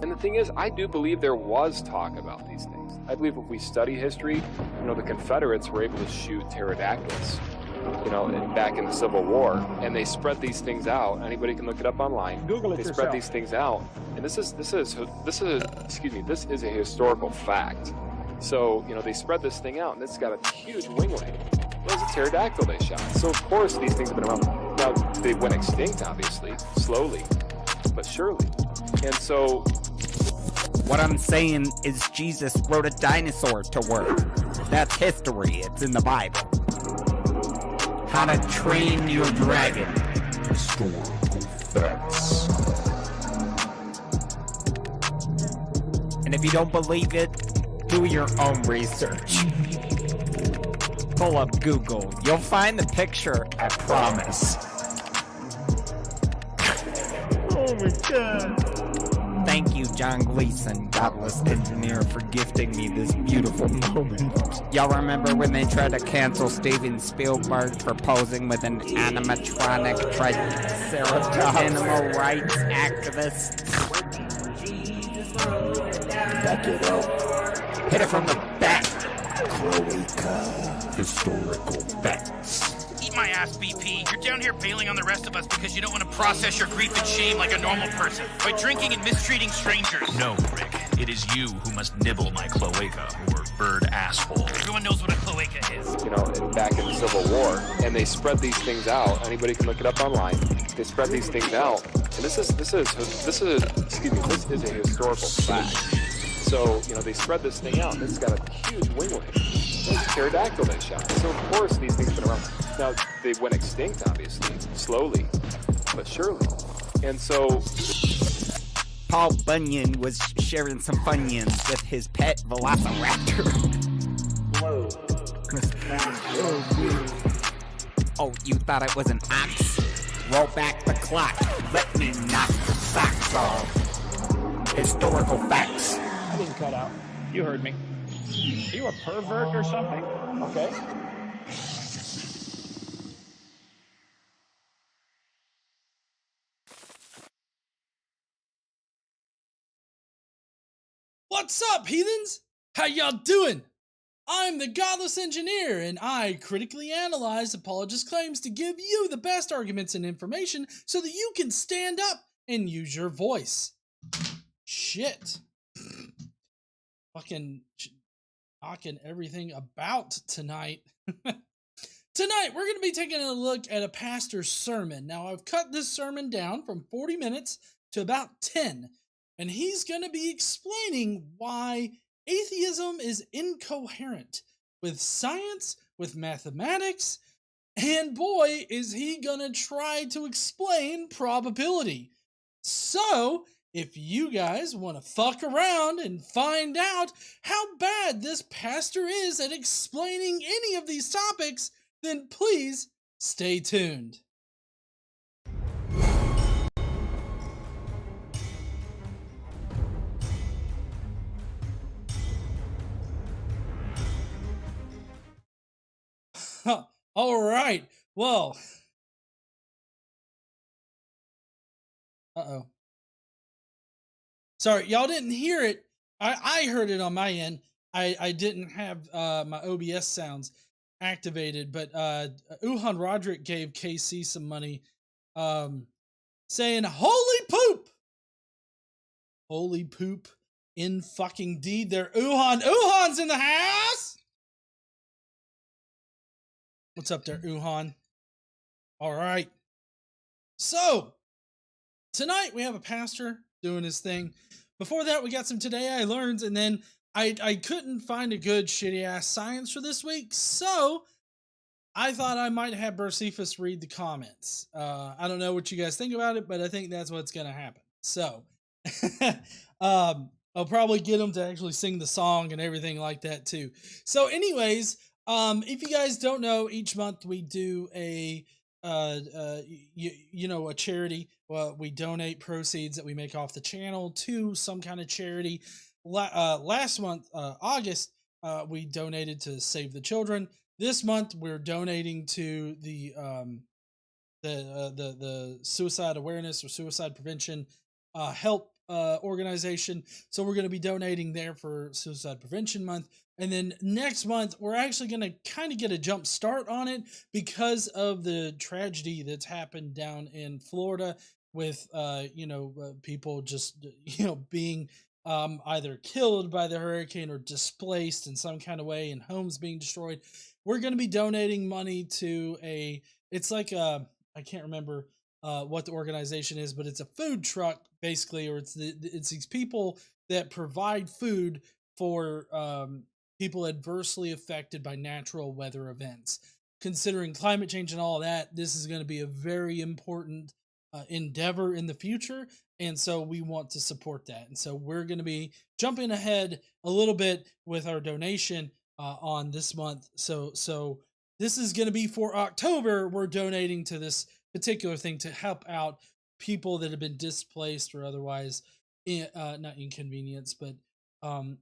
And the thing is, I do believe there was talk about these things. I believe if we study history, the Confederates were able to shoot pterodactyls, back in the Civil War, and they spread these things out. Anybody can look it up online. Google it They yourself. spread these things out, and this is a historical fact. So, they spread this thing out, and it's got a huge winglet. It was a pterodactyl they shot. So, of course, these things have been around. Now, they went extinct, obviously, slowly, but surely. And so, what I'm saying is Jesus wrote a dinosaur to work. That's history. It's in the Bible. How to Train Your Dragon. Historical facts. And if you don't believe it, do your own research. Pull up Google. You'll find the picture, I promise. Oh my God. Thank you, John Gleason, Godless engineer, for gifting me this beautiful moment. Y'all remember when they tried to cancel Steven Spielberg for posing with an animatronic triceratops animal rights activist? Back it up. Hit it from the back. Cloaca. Historical facts. Eat my ass, BP. You're down here bailing on the rest of us because you don't want to process your grief and shame like a normal person by drinking and mistreating strangers. No, Rick. It is you who must nibble my cloaca, or bird asshole. Everyone knows what a cloaca is. Back in the Civil War, and they spread these things out. Anybody can look it up online. They spread these things out, and this is a historical fact. So, they spread this thing out, and it's got a huge winglet. It was a pterodactyl they shot. So, of course, these things have been around. Now, they went extinct, obviously, slowly, but surely. And so, Paul Bunyan was sharing some Funyuns with his pet velociraptor. Whoa. Oh, you thought it was an ox? Roll back the clock. Let me knock the socks off. Historical facts. I didn't cut out. You heard me. Are you a pervert or something? Okay. What's up, heathens? How y'all doing? I'm the Godless Engineer, and I critically analyze apologist claims to give you the best arguments and information so that you can stand up and use your voice. Shit. Fucking talking everything about tonight. Tonight, we're going to be taking a look at a pastor's sermon. Now, I've cut this sermon down from 40 minutes to about 10. And he's going to be explaining why atheism is incoherent with science, with mathematics, and boy, is he going to try to explain probability. So, if you guys want to fuck around and find out how bad this pastor is at explaining any of these topics, then please stay tuned. All right. Well. Uh-oh. Sorry, y'all didn't hear it. I heard it on my end. I didn't have my OBS sounds activated, but Uhan Roderick gave KC some money saying, holy poop! Holy poop in fucking deed there. Uhan's in the house! What's up there, Uhan? All right. So, tonight we have a pastor doing his thing. Before that, we got some Today I Learned, and then I couldn't find a good shitty-ass science for this week, so I thought I might have Burcephus read the comments. I don't know what you guys think about it, but I think that's what's going to happen. So, I'll probably get him to actually sing the song and everything like that, too. So, anyways, if you guys don't know, each month we do a a charity. We donate proceeds that we make off the channel to some kind of charity. Last month, August, we donated to Save the Children. This month, we're donating to the the suicide awareness or suicide prevention help organization. So we're going to be donating there for Suicide Prevention Month. And then next month, we're actually going to kind of get a jump start on it because of the tragedy that's happened down in Florida with, people just, being either killed by the hurricane or displaced in some kind of way and homes being destroyed. We're going to be donating money to it's like I can't remember what the organization is, but it's a food truck basically, or it's these people that provide food for people adversely affected by natural weather events. Considering climate change and all that, this is going to be a very important endeavor in the future, and so we want to support that. And so we're going to be jumping ahead a little bit with our donation on this month. So this is going to be for October. We're donating to this particular thing to help out people that have been displaced or otherwise not inconvenienced, but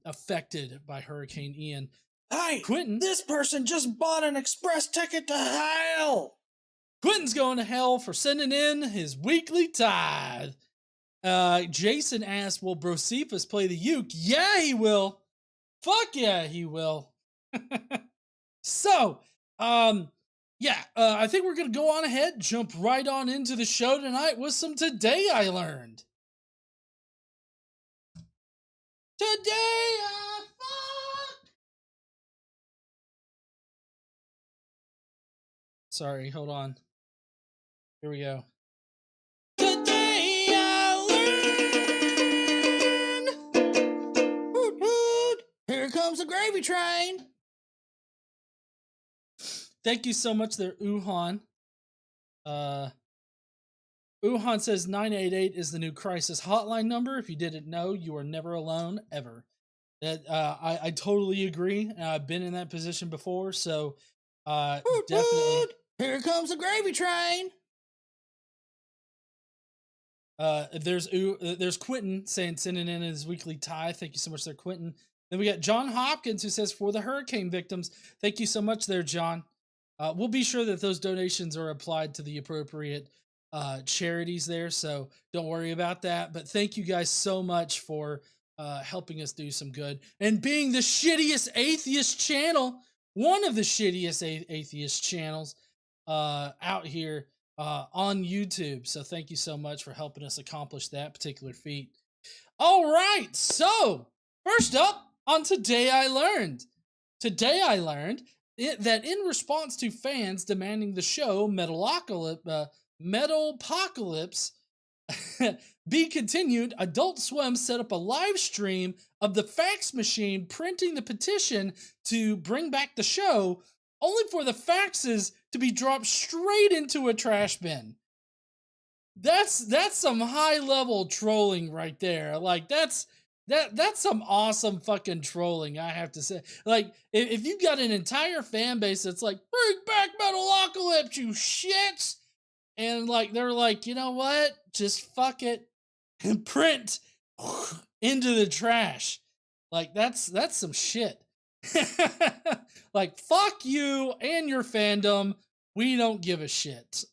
affected by Hurricane Ian. Hey, Quentin, this person just bought an express ticket to hell. Quentin's going to hell for sending in his weekly tithe. Jason asked, will Brocephus play the uke? Yeah, he will. Fuck yeah, he will. So, I think we're going to go on ahead, jump right on into the show tonight with some Today I Learned. Today I fucked. Sorry, hold on. Here we go. Today I learned. Woot woot. Here comes the gravy train. Thank you so much there, Uhan. Uhan says 988 is the new crisis hotline number. If you didn't know, you are never alone, ever. That I totally agree. I've been in that position before, so woot definitely. Woot. Here comes the gravy train. There's Quentin sending in his weekly tithe. Thank you so much there, Quentin. Then we got John Hopkins who says for the hurricane victims. Thank you so much there, John. We'll be sure that those donations are applied to the appropriate charities there, so don't worry about that. But thank you guys so much for helping us do some good and being the shittiest atheist channel, one of the shittiest atheist channels out here on YouTube. So thank you so much for helping us accomplish that particular feat. All right, so first up on Today I Learned. Today I learned that in response to fans demanding the show Metalpocalypse be continued, Adult Swim set up a live stream of the fax machine printing the petition to bring back the show, only for the faxes to be dropped straight into a trash bin. That's some high level trolling right there. Like that's some awesome fucking trolling, I have to say. Like, if you've got an entire fan base that's like, bring back Metalocalypse, you shits! And, like, they're like, you know what? Just fuck it and print into the trash. Like, that's some shit. Like, fuck you and your fandom. We don't give a shit.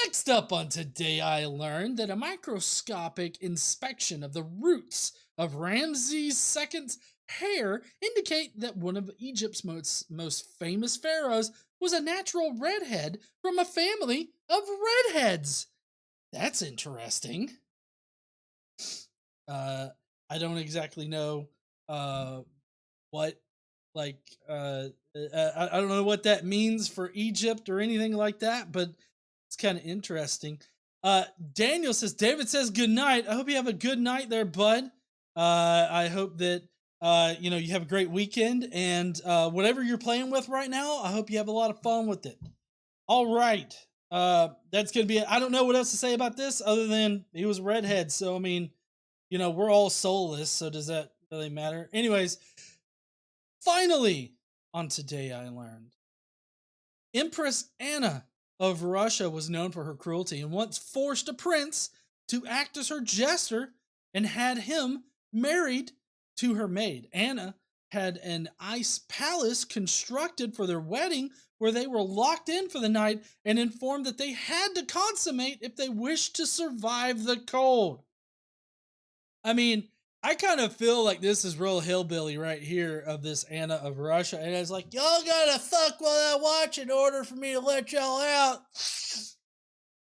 Next up on Today I learned that a microscopic inspection of the roots of Ramses II's hair indicate that one of Egypt's most famous pharaohs was a natural redhead from a family of redheads. That's interesting. I don't exactly know what, like, I don't know what that means for Egypt or anything like that, but it's kind of interesting. Daniel says, David says good night. I hope you have a good night there, bud. I hope that you have a great weekend, and whatever you're playing with right now, I hope you have a lot of fun with it. All right. That's gonna be it. I don't know what else to say about this other than he was a redhead, so I mean, we're all soulless, so does that really matter? Anyways, finally, on Today I learned, Empress Anna of Russia was known for her cruelty and once forced a prince to act as her jester and had him married to her maid. Anna had an ice palace constructed for their wedding where they were locked in for the night and informed that they had to consummate if they wished to survive the cold. I mean, I kind of feel like this is real hillbilly right here of this Anna of Russia. And it's like, y'all gotta fuck while I watch in order for me to let y'all out.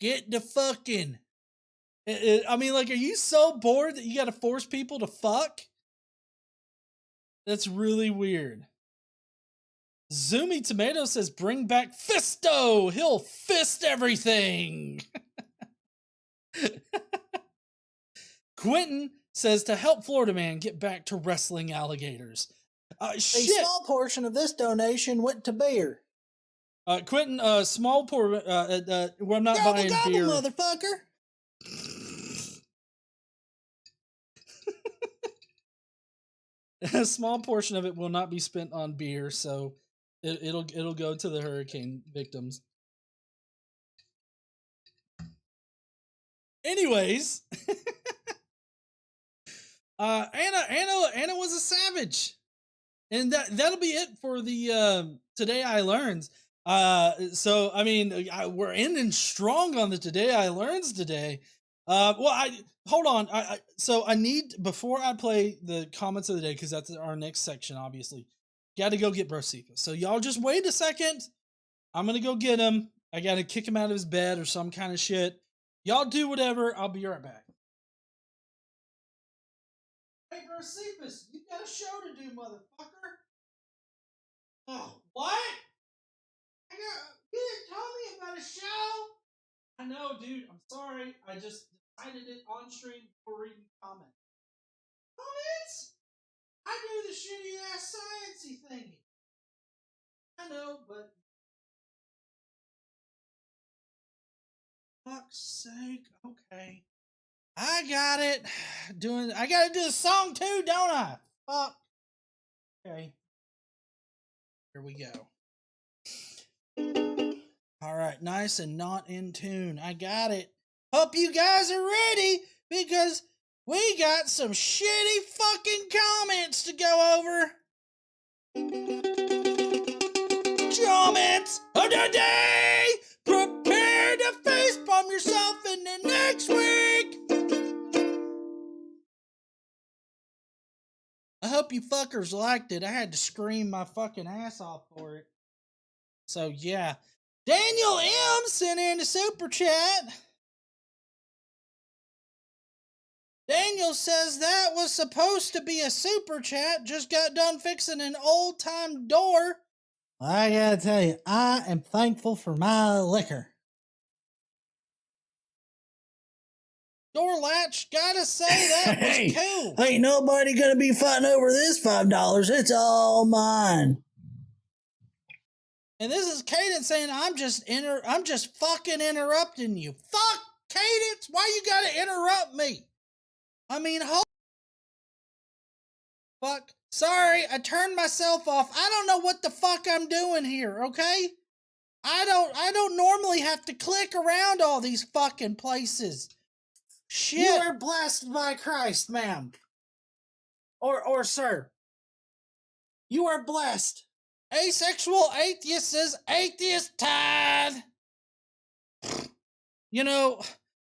Get the fucking. I mean, like, are you so bored that you gotta force people to fuck? That's really weird. Zoomy Tomato says, bring back Fisto. He'll fist everything. Quentin says, to help Florida man get back to wrestling alligators. A Shit. small portion of this donation went to beer. Quentin, small pour. Well, I'm not Gobble, buying gobble, beer. motherfucker. A small portion of it will not be spent on beer, so it'll go to the hurricane victims. Anyways, Anna was a savage, and that'll be it for the Today I Learns. So I mean, we're ending strong on the Today I Learns today. Hold on. So I need, before I play the comments of the day, because that's our next section, obviously, got to go get Brosifa. So y'all just wait a second. I'm gonna go get him. I gotta kick him out of his bed or some kind of shit. Y'all do whatever. I'll be right back. Hey, Brosifa, you got a show to do, motherfucker. Oh, what? You didn't tell me about a show. I know, dude. I'm sorry. I just decided it on stream before reading comments. Comments? I do the shitty ass sciencey thingy. I know, but fuck's sake. Okay. I got it. I gotta do the song too, don't I? Fuck. Okay. Here we go. Alright, nice and not in tune. I got it. Hope you guys are ready, because we got some shitty fucking comments to go over. Comments of the day! Prepare to facepalm yourself in the next week! I hope you fuckers liked it. I had to scream my fucking ass off for it. So, yeah. Daniel M. sent in a super chat. Daniel says that was supposed to be a super chat. Just got done fixing an old-time door. I gotta tell you, I am thankful for my liquor. Door latch, gotta say that was cool. Ain't nobody gonna be fighting over this $5. It's all mine. And this is Cadence saying, I'm just fucking interrupting you. Fuck, Cadence, why you gotta interrupt me? I mean, fuck. Sorry, I turned myself off. I don't know what the fuck I'm doing here, okay? I don't normally have to click around all these fucking places. Shit. You are blessed by Christ, ma'am. Or sir. You are blessed. Asexual atheist says atheist tithe. You know,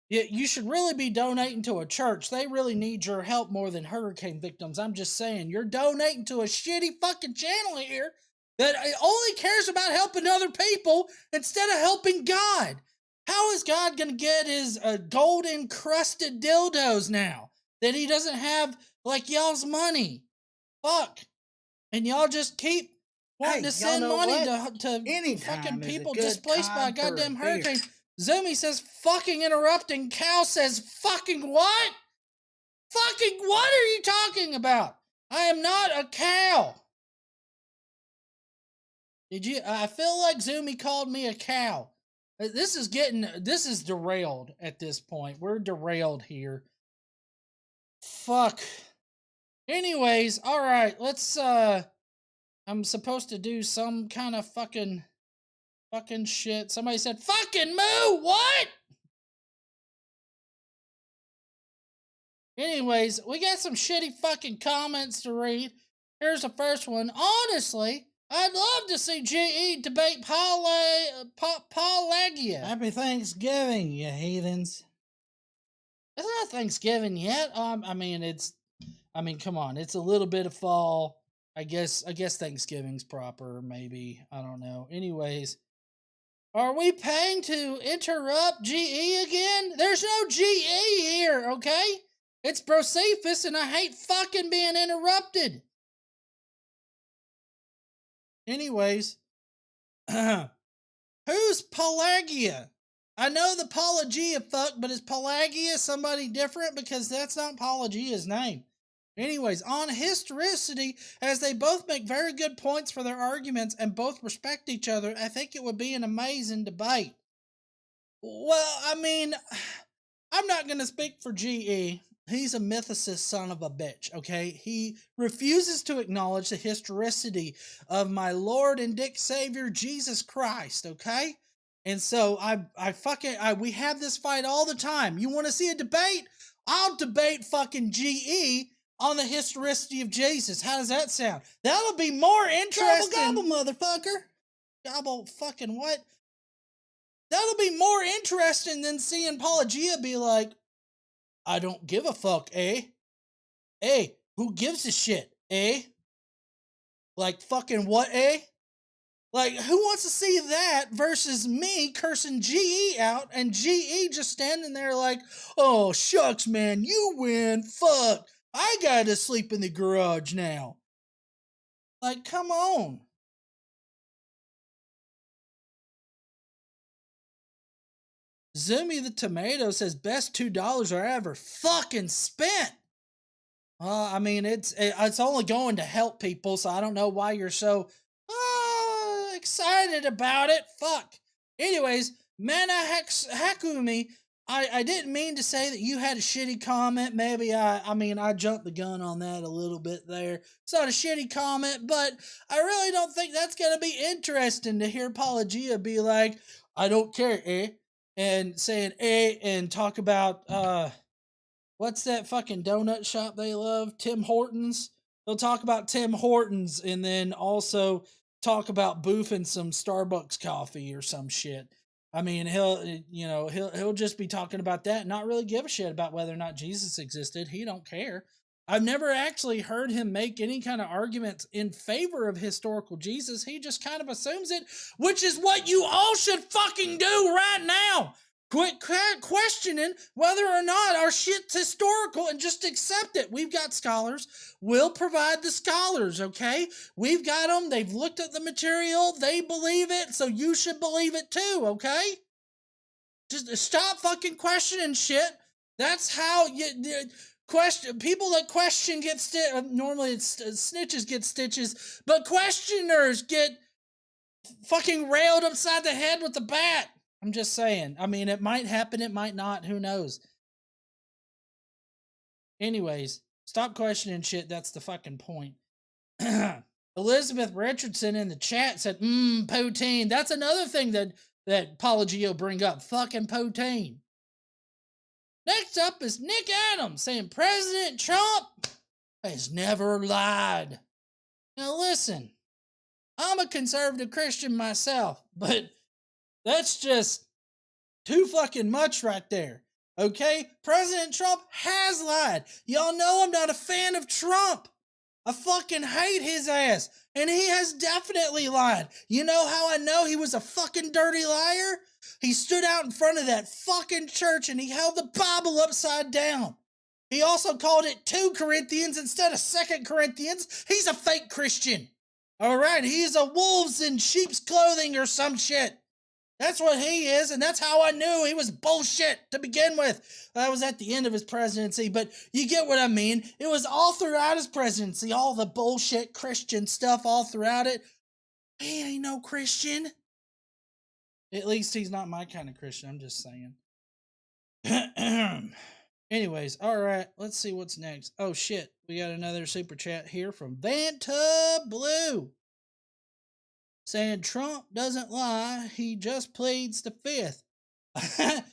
you should really be donating to a church. They really need your help more than hurricane victims. I'm just saying, you're donating to a shitty fucking channel here that only cares about helping other people instead of helping God. How is God gonna get his gold encrusted dildos now that he doesn't have like y'all's money? Fuck. And y'all just keep wanting to send money to fucking people displaced by a goddamn hurricane. Zoomy says fucking interrupting. Cal says fucking what? Fucking what are you talking about? I am not a cow. I feel like Zoomy called me a cow. This is derailed at this point. We're derailed here. Fuck. Anyways, alright, let's, I'm supposed to do some kind of fucking shit. Somebody said, fucking moo, what? Anyways, we got some shitty fucking comments to read. Here's the first one. Honestly, I'd love to see GE debate Pelagia. Happy Thanksgiving, you heathens. It's not Thanksgiving yet. I mean, come on. It's a little bit of fall. I guess Thanksgiving's proper, maybe. I don't know. Anyways, are we paying to interrupt GE again? There's no GE here, okay? It's Brocephus, and I hate fucking being interrupted. Anyways, who's Pelagia? I know the Pelagia fuck, but is Pelagia somebody different? Because that's not Pelagia's name. Anyways, on historicity, as they both make very good points for their arguments and both respect each other, I think it would be an amazing debate. Well, I mean, I'm not going to speak for GE. He's a mythicist son of a bitch, okay? He refuses to acknowledge the historicity of my Lord and Dick Savior, Jesus Christ, okay? And so we have this fight all the time. You want to see a debate? I'll debate fucking GE on the historicity of Jesus. How does that sound? That'll be more interesting. Gobble, gobble, motherfucker. Gobble fucking what? That'll be more interesting than seeing Pelagia be like, I don't give a fuck, eh? Hey, who gives a shit, eh? Like fucking what, eh? Like, who wants to see that versus me cursing GE out and GE just standing there like, oh, shucks, man, you win, fuck. I gotta sleep in the garage now. Like, come on. Zoomy the Tomato says best $2 I ever fucking spent. I mean, it's only going to help people, so I don't know why you're so excited about it. Fuck. Anyways, Mana Hakumi, I didn't mean to say that you had a shitty comment. Maybe I jumped the gun on that a little bit there. It's not a shitty comment, but I really don't think that's gonna be interesting to hear Pelagia be like, I don't care, eh? And saying eh, and talk about what's that fucking donut shop they love? Tim Hortons. They'll talk about Tim Hortons and then also talk about boofing some Starbucks coffee or some shit. I mean, he'll just be talking about that and not really give a shit about whether or not Jesus existed. He don't care. I've never actually heard him make any kind of arguments in favor of historical Jesus. He just kind of assumes it, which is what you all should fucking do right now. Quit questioning whether or not our shit's historical and just accept it. We've got scholars. We'll provide the scholars, okay? We've got them. They've looked at the material. They believe it, so you should believe it too, okay? Just stop fucking questioning shit. That's how you... people that question get normally it's snitches get stitches, but questioners get fucking railed upside the head with a bat. I'm just saying. I mean, it might happen, it might not, who knows. Anyways, stop questioning shit, that's the fucking point. Elizabeth Richardson in the chat said, poutine. That's another thing that Pelagia bring up, fucking poutine. Next up is Nick Adams saying President Trump has never lied. Now listen, I'm a conservative Christian myself, but that's just too fucking much right there. Okay? President Trump has lied. Y'all know I'm not a fan of Trump. I fucking hate his ass. And he has definitely lied. You know how I know he was a fucking dirty liar? He stood out in front of that fucking church and he held the Bible upside down. He also called it 2 Corinthians instead of 2 Corinthians. He's a fake Christian. Alright, he's a wolves in sheep's clothing or some shit. That's what he is, and that's how I knew he was bullshit to begin with. That was at the end of his presidency, but you get what I mean. It was all throughout his presidency, all the bullshit Christian stuff all throughout it. He ain't no Christian. At least he's not my kind of Christian, I'm just saying. Anyways, alright, let's see what's next. Oh shit, we got another super chat here from Vanta Blue. Saying Trump doesn't lie, he just pleads the fifth.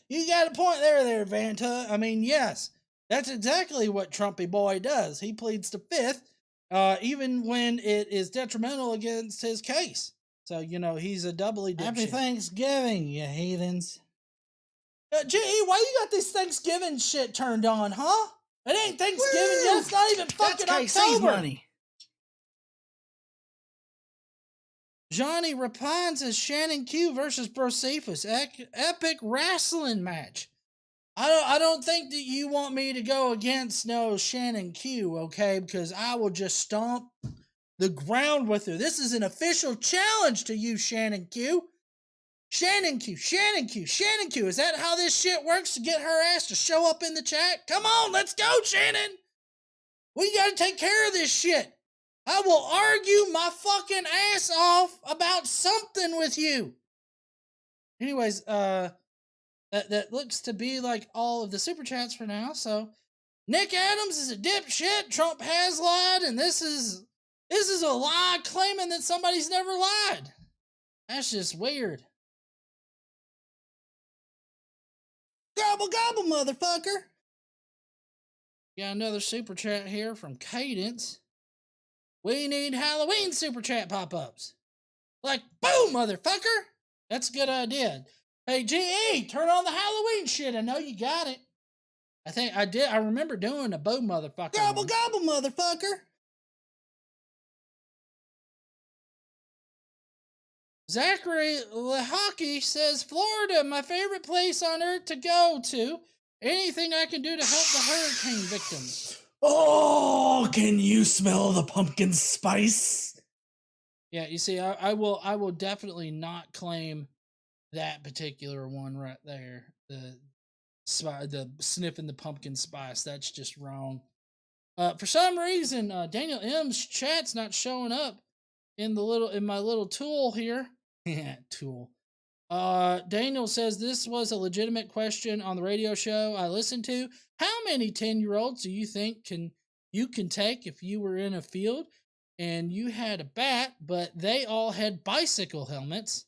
You got a point there, Vanta. I mean, yes, that's exactly what Trumpy boy does. He pleads the fifth, even when it is detrimental against his case. So, he's a doubly dipshit. Happy Thanksgiving, you heathens. GE, why you got this Thanksgiving shit turned on, huh? It ain't Thanksgiving Woo! yet. It's not even fucking That's October. money. Johnny Rapine says Shannon Q versus Brocephus. Epic wrestling match. I don't think that you want me to go against no Shannon Q, okay? Because I will just stomp the ground with her. This is an official challenge to you, Shannon Q. Shannon Q, Shannon Q, Shannon Q. Is that how this shit works to get her ass to show up in the chat? Come on, let's go, Shannon. We gotta take care of this shit. I will argue my fucking ass off about something with you. Anyways, that looks to be like all of the super chats for now. So, Nick Adams is a dipshit. Trump has lied, and this is a lie claiming that somebody's never lied. That's just weird. Gobble, gobble, motherfucker. Got another super chat here from Cadence. We need Halloween super chat pop-ups. Like, boom, motherfucker. That's a good idea. Hey, GE, turn on the Halloween shit. I know you got it. I think I did. I remember doing a boom, motherfucker. Gobble, one. gobble, motherfucker. Zachary Lehaki says, Florida, my favorite place on earth to go to. Anything I can do to help the hurricane victims. Oh, can you smell the pumpkin spice? Yeah, you see, I will definitely not claim that particular one right there. The sniffing the pumpkin spice. That's just wrong. For some reason, Daniel M's chat's not showing up in my little tool here. Tool. Daniel says this was a legitimate question on the radio show I listened to. How many 10-year-olds do you think you can take if you were in a field and you had a bat, but they all had bicycle helmets?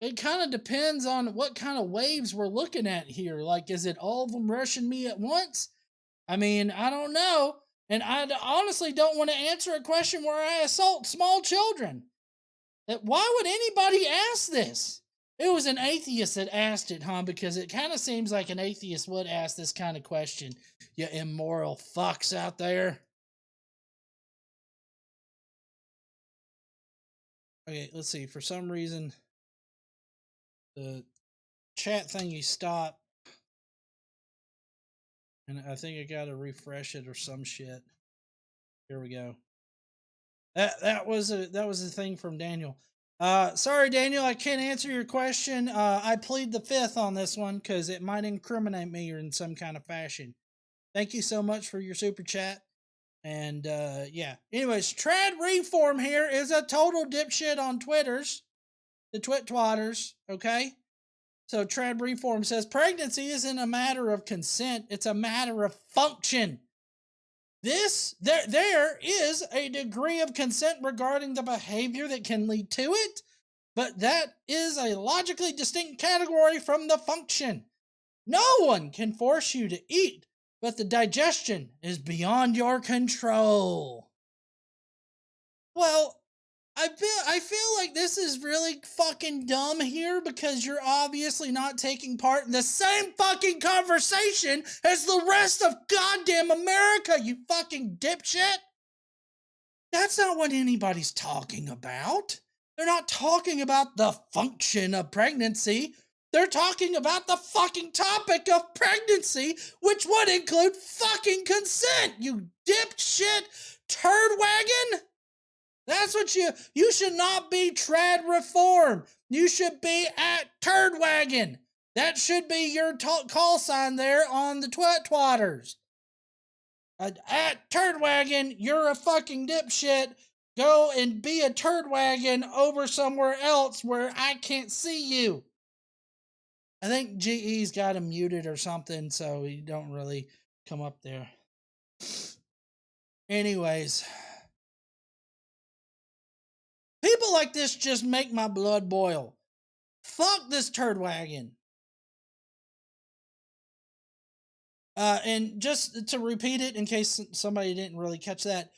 It kind of depends on what kind of waves we're looking at here. Like, is it all of them rushing me at once? I mean, I don't know. And I honestly don't want to answer a question where I assault small children. Why would anybody ask this? It was an atheist that asked it, huh? Because it kind of seems like an atheist would ask this kind of question. You immoral fucks out there. Okay, let's see. For some reason, the chat thingy stopped. And I think I gotta refresh it or some shit. Here we go. That was a thing from Daniel. Sorry, Daniel, I can't answer your question. I plead the fifth on this one because it might incriminate me or in some kind of fashion. Thank you so much for your super chat. And yeah. Anyways, Trad Reform here is a total dipshit on Twitters. The twit-twatters, okay? So Trad Reform says, pregnancy isn't a matter of consent, it's a matter of function. There is a degree of consent regarding the behavior that can lead to it, but that is a logically distinct category from the function. No one can force you to eat, but the digestion is beyond your control. Well, I feel like this is really fucking dumb here because you're obviously not taking part in the same fucking conversation as the rest of goddamn America, you fucking dipshit. That's not what anybody's talking about. They're not talking about the function of pregnancy. They're talking about the fucking topic of pregnancy, which would include fucking consent, you dipshit turd wagon. That's what you should not be Trad Reform. You should be at Turd Wagon. That should be your call sign there on the twat-twatters. At Turd Wagon, you're a fucking dipshit. Go and be a Turd Wagon over somewhere else where I can't see you. I think GE's got him muted or something, so he don't really come up there. Anyways. People like this just make my blood boil. Fuck this turd wagon. And just to repeat it in case somebody didn't really catch that,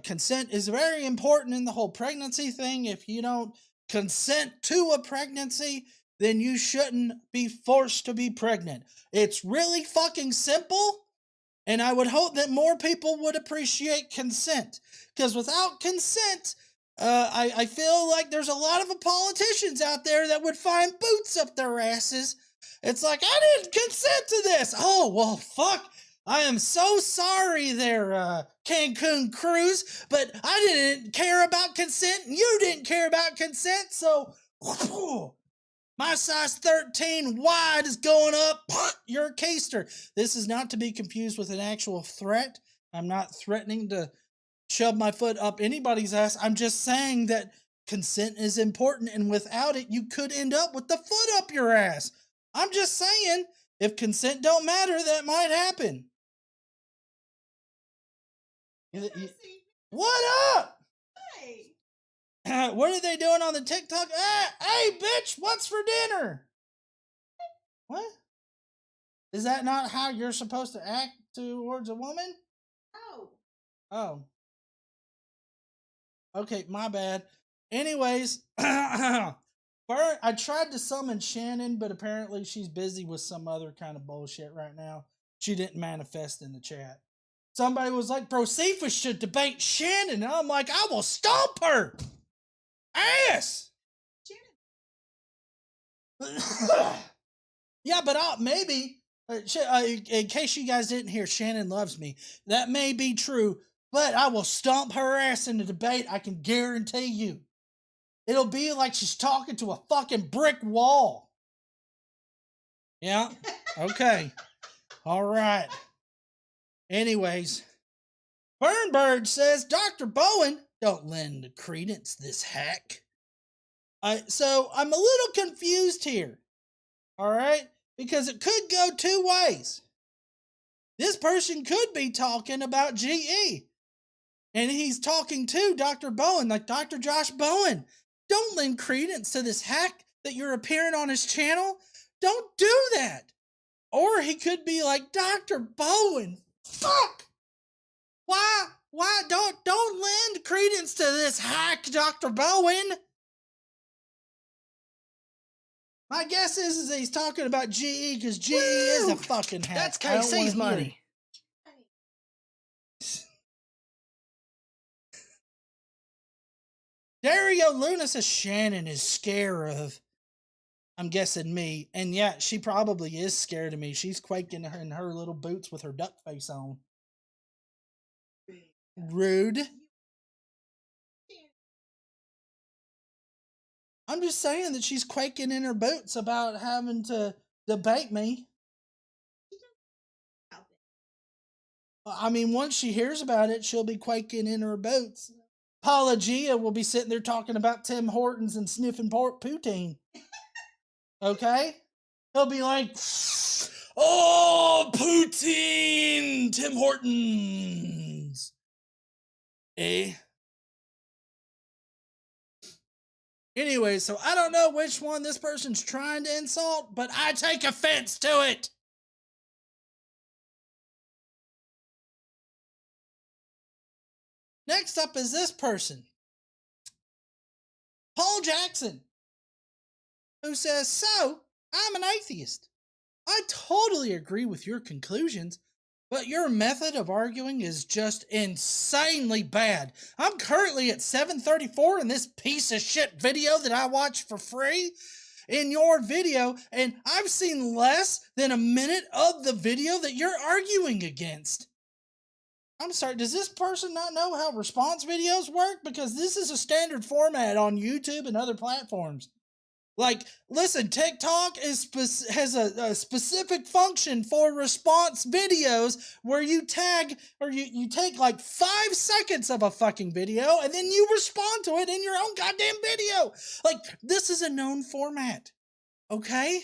consent is very important in the whole pregnancy thing. If you don't consent to a pregnancy, then you shouldn't be forced to be pregnant. It's really fucking simple. And I would hope that more people would appreciate consent. Because without consent, I feel like there's a lot of politicians out there that would find boots up their asses. It's like, I didn't consent to this. Oh, well, fuck. I am so sorry there, Cancun cruise, but I didn't care about consent and you didn't care about consent, so my size 13 wide is going up. You're a keister. This is not to be confused with an actual threat. I'm not threatening to shove my foot up anybody's ass. I'm just saying that consent is important, and without it, you could end up with the foot up your ass. I'm just saying, if consent don't matter, that might happen. What up? What are they doing on the TikTok? Hey, bitch, what's for dinner? What? Is that not how you're supposed to act towards a woman? Oh. Okay, my bad. Anyways, I tried to summon Shannon, but apparently she's busy with some other kind of bullshit right now. She didn't manifest in the chat. Somebody was like, Bro, Cephas should debate Shannon. And I'm like, I will stomp her ass. Yeah, but maybe, in case you guys didn't hear, Shannon loves me. That may be true, but I will stomp her ass in the debate. I can guarantee you. It'll be like she's talking to a fucking brick wall. Yeah, okay. All right. Anyways, Burnbird says, Dr. Bowen, don't lend credence this hack. So I'm a little confused here. All right? Because it could go two ways. This person could be talking about GE. And he's talking to Dr. Bowen, like Dr. Josh Bowen. Don't lend credence to this hack that you're appearing on his channel. Don't do that. Or he could be like, Dr. Bowen, fuck! Why don't lend credence to this hack, Dr. Bowen? My guess is that he's talking about GE because GE is a fucking hack. That's KC's money. Dario Luna says Shannon is scared of, I'm guessing, me. And yeah, she probably is scared of me. She's quaking in her little boots with her duck face on. Rude. I'm just saying that she's quaking in her boots about having to debate me. I mean, once she hears about it, she'll be quaking in her boots. Paula Gia will be sitting there talking about Tim Hortons and sniffing poutine. Okay? He'll be like, oh, poutine, Tim Hortons. Eh? Anyway, so I don't know which one this person's trying to insult, but I take offense to it. Next up is this person, Paul Jackson, who says, so, I'm an atheist. I totally agree with your conclusions, but your method of arguing is just insanely bad. I'm currently at 734 in this piece of shit video that I watched for free in your video, and I've seen less than a minute of the video that you're arguing against. I'm sorry, does this person not know how response videos work? Because this is a standard format on YouTube and other platforms. Like, listen, TikTok has a specific function for response videos where you tag, or you take like 5 seconds of a fucking video and then you respond to it in your own goddamn video. Like, this is a known format. Okay?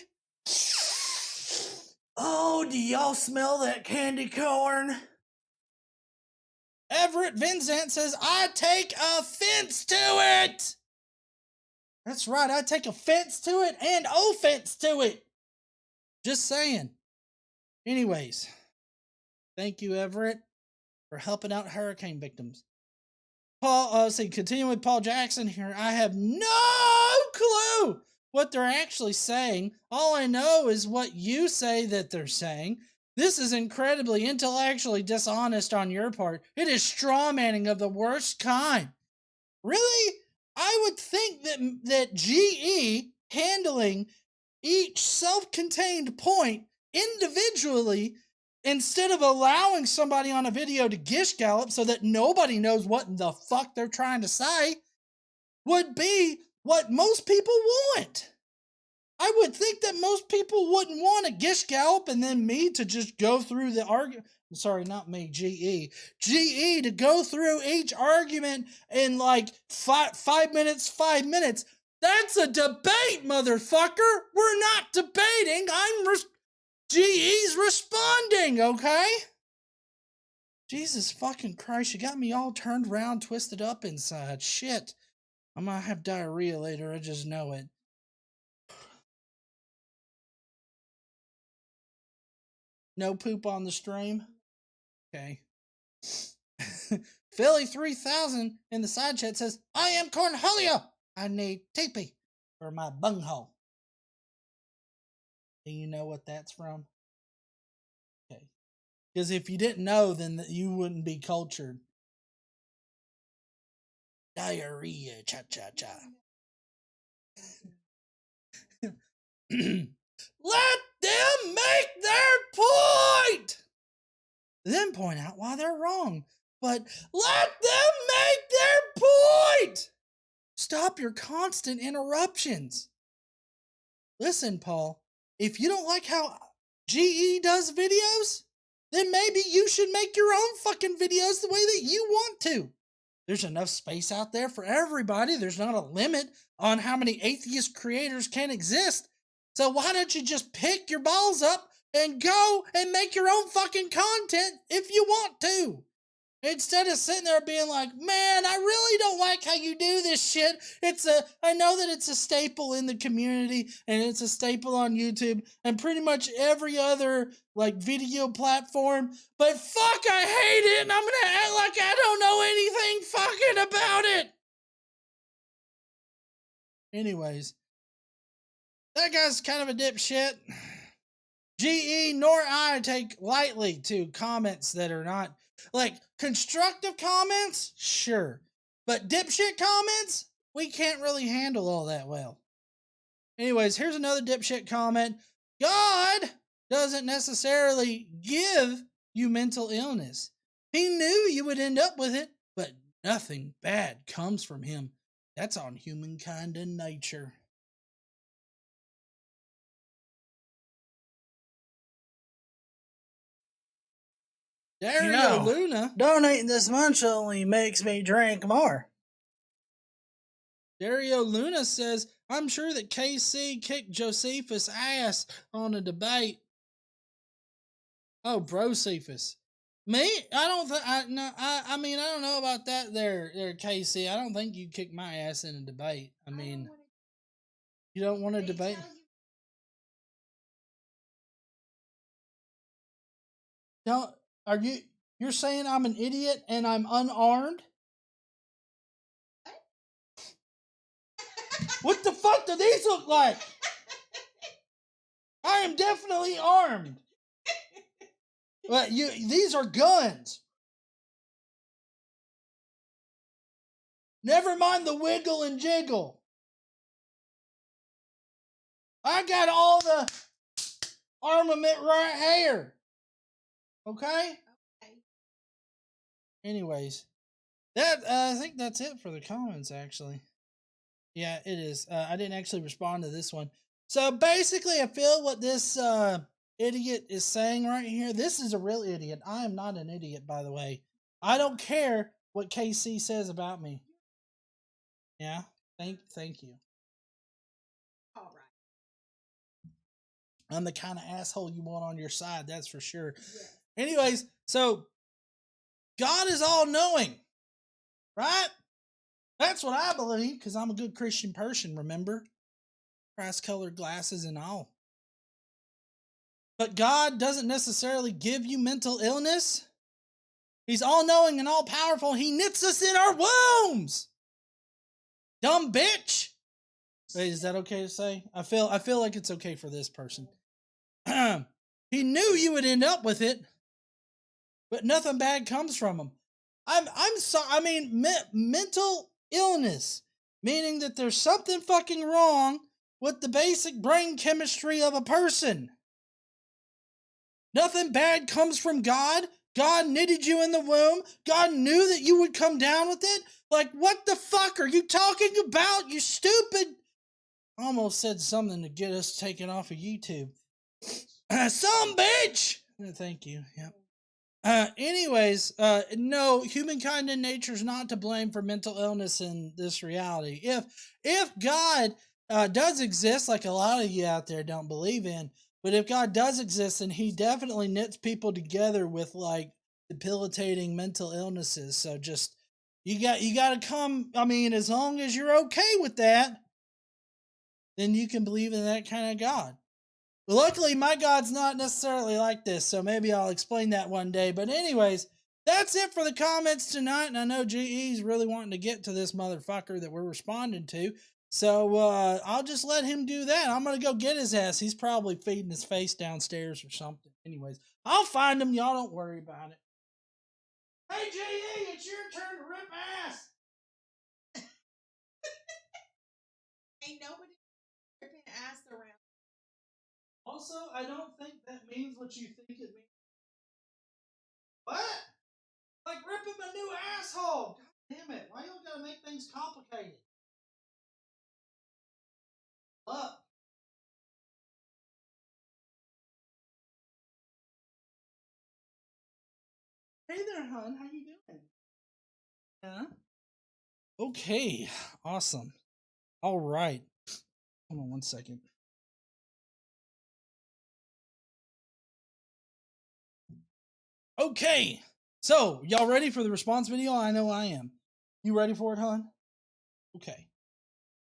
Oh, do y'all smell that candy corn? Everett Vincent says, I take offense to it. That's right, I take offense to it and offense to it. Just saying. Anyways, thank you, Everett, for helping out hurricane victims. Paul, continuing with Paul Jackson here. I have no clue what they're actually saying. All I know is what you say that they're saying. This is incredibly intellectually dishonest on your part. It is straw manning of the worst kind. Really? I would think that GE handling each self-contained point individually instead of allowing somebody on a video to gish gallop so that nobody knows what the fuck they're trying to say would be what most people want. I would think that most people wouldn't want a gish gallop and then me to just go through the argument. Sorry, not me, GE. GE to go through each argument in like 5 minutes, 5 minutes. That's a debate, motherfucker. We're not debating. GE's responding, okay? Jesus fucking Christ, you got me all turned around, twisted up inside. Shit. I might have diarrhea later, I just know it. No poop on the stream? Okay. Philly 3000 in the side chat says, I am Cornholio. I need teepee for my bunghole. Do you know what that's from? Okay. Because if you didn't know, then you wouldn't be cultured. Diarrhea, cha-cha-cha. Let them make their point! Then point out why they're wrong. But let them make their point! Stop your constant interruptions. Listen, Paul, if you don't like how GE does videos, then maybe you should make your own fucking videos the way that you want to. There's enough space out there for everybody. There's not a limit on how many atheist creators can exist. So why don't you just pick your balls up and go and make your own fucking content if you want to? Instead of sitting there being like, man, I really don't like how you do this shit. I know that it's a staple in the community and it's a staple on YouTube and pretty much every other like video platform. But fuck, I hate it and I'm gonna act like I don't know anything fucking about it. Anyways, that guy's kind of a dipshit. GE nor I take lightly to comments that are not like constructive comments, sure. But dipshit comments, we can't really handle all that well. Anyways, here's another dipshit comment. God doesn't necessarily give you mental illness. He knew you would end up with it, but nothing bad comes from him. That's on humankind and nature. Dario Luna. Donating this much only makes me drink more. Dario Luna says, I'm sure that KC kicked Josephus' ass on a debate. Oh, Brocephus. Me? I don't think, I mean, I don't know about that there, KC. I don't think you kicked my ass in a debate. I mean, you don't want to debate? You're saying I'm an idiot and I'm unarmed? What the fuck do these look like? I am definitely armed. But these are guns. Never mind the wiggle and jiggle. I got all the armament right here. Okay? Anyways, I think that's it for the comments, actually. Yeah, it is. I didn't actually respond to this one. So basically, I feel what this idiot is saying right here. This is a real idiot. I am not an idiot, by the way. I don't care what KC says about me. Yeah, thank you. All right. I'm the kind of asshole you want on your side, that's for sure. Yeah. Anyways, so God is all-knowing, right? That's what I believe, because I'm a good Christian person, remember? Christ-colored glasses and all. But God doesn't necessarily give you mental illness. He's all-knowing and all-powerful. He knits us in our wombs. Dumb bitch. Wait, is that okay to say? I feel like it's okay for this person. He knew you would end up with it, but nothing bad comes from him. Mental illness, meaning that there's something fucking wrong with the basic brain chemistry of a person. Nothing bad comes from God. God knitted you in the womb. God knew that you would come down with it. Like, what the fuck are you talking about, you stupid? I almost said something to get us taken off of YouTube. Some bitch! Thank you, yep. No, humankind in nature is not to blame for mental illness in this reality. If God does exist, like a lot of you out there don't believe in, but if God does exist, then he definitely knits people together with like debilitating mental illnesses. So just, you got to come, as long as you're okay with that, then you can believe in that kind of God. But luckily, my God's not necessarily like this, so maybe I'll explain that one day. But anyways, that's it for the comments tonight, and I know GE's really wanting to get to this motherfucker that we're responding to, so I'll just let him do that. I'm going to go get his ass. He's probably feeding his face downstairs or something. Anyways, I'll find him. Y'all don't worry about it. Hey, GE, it's your turn to rip ass. Ain't nobody ripping ass around. Also, I don't think that means what you think it means. What? Like ripping a new asshole. God damn it. Why y'all gotta make things complicated? Look. Hey there, hon. How you doing? Yeah? Okay. Awesome. All right. Hold on one second. Okay. So, y'all ready for the response video? I know I am. You ready for it, hon? Okay.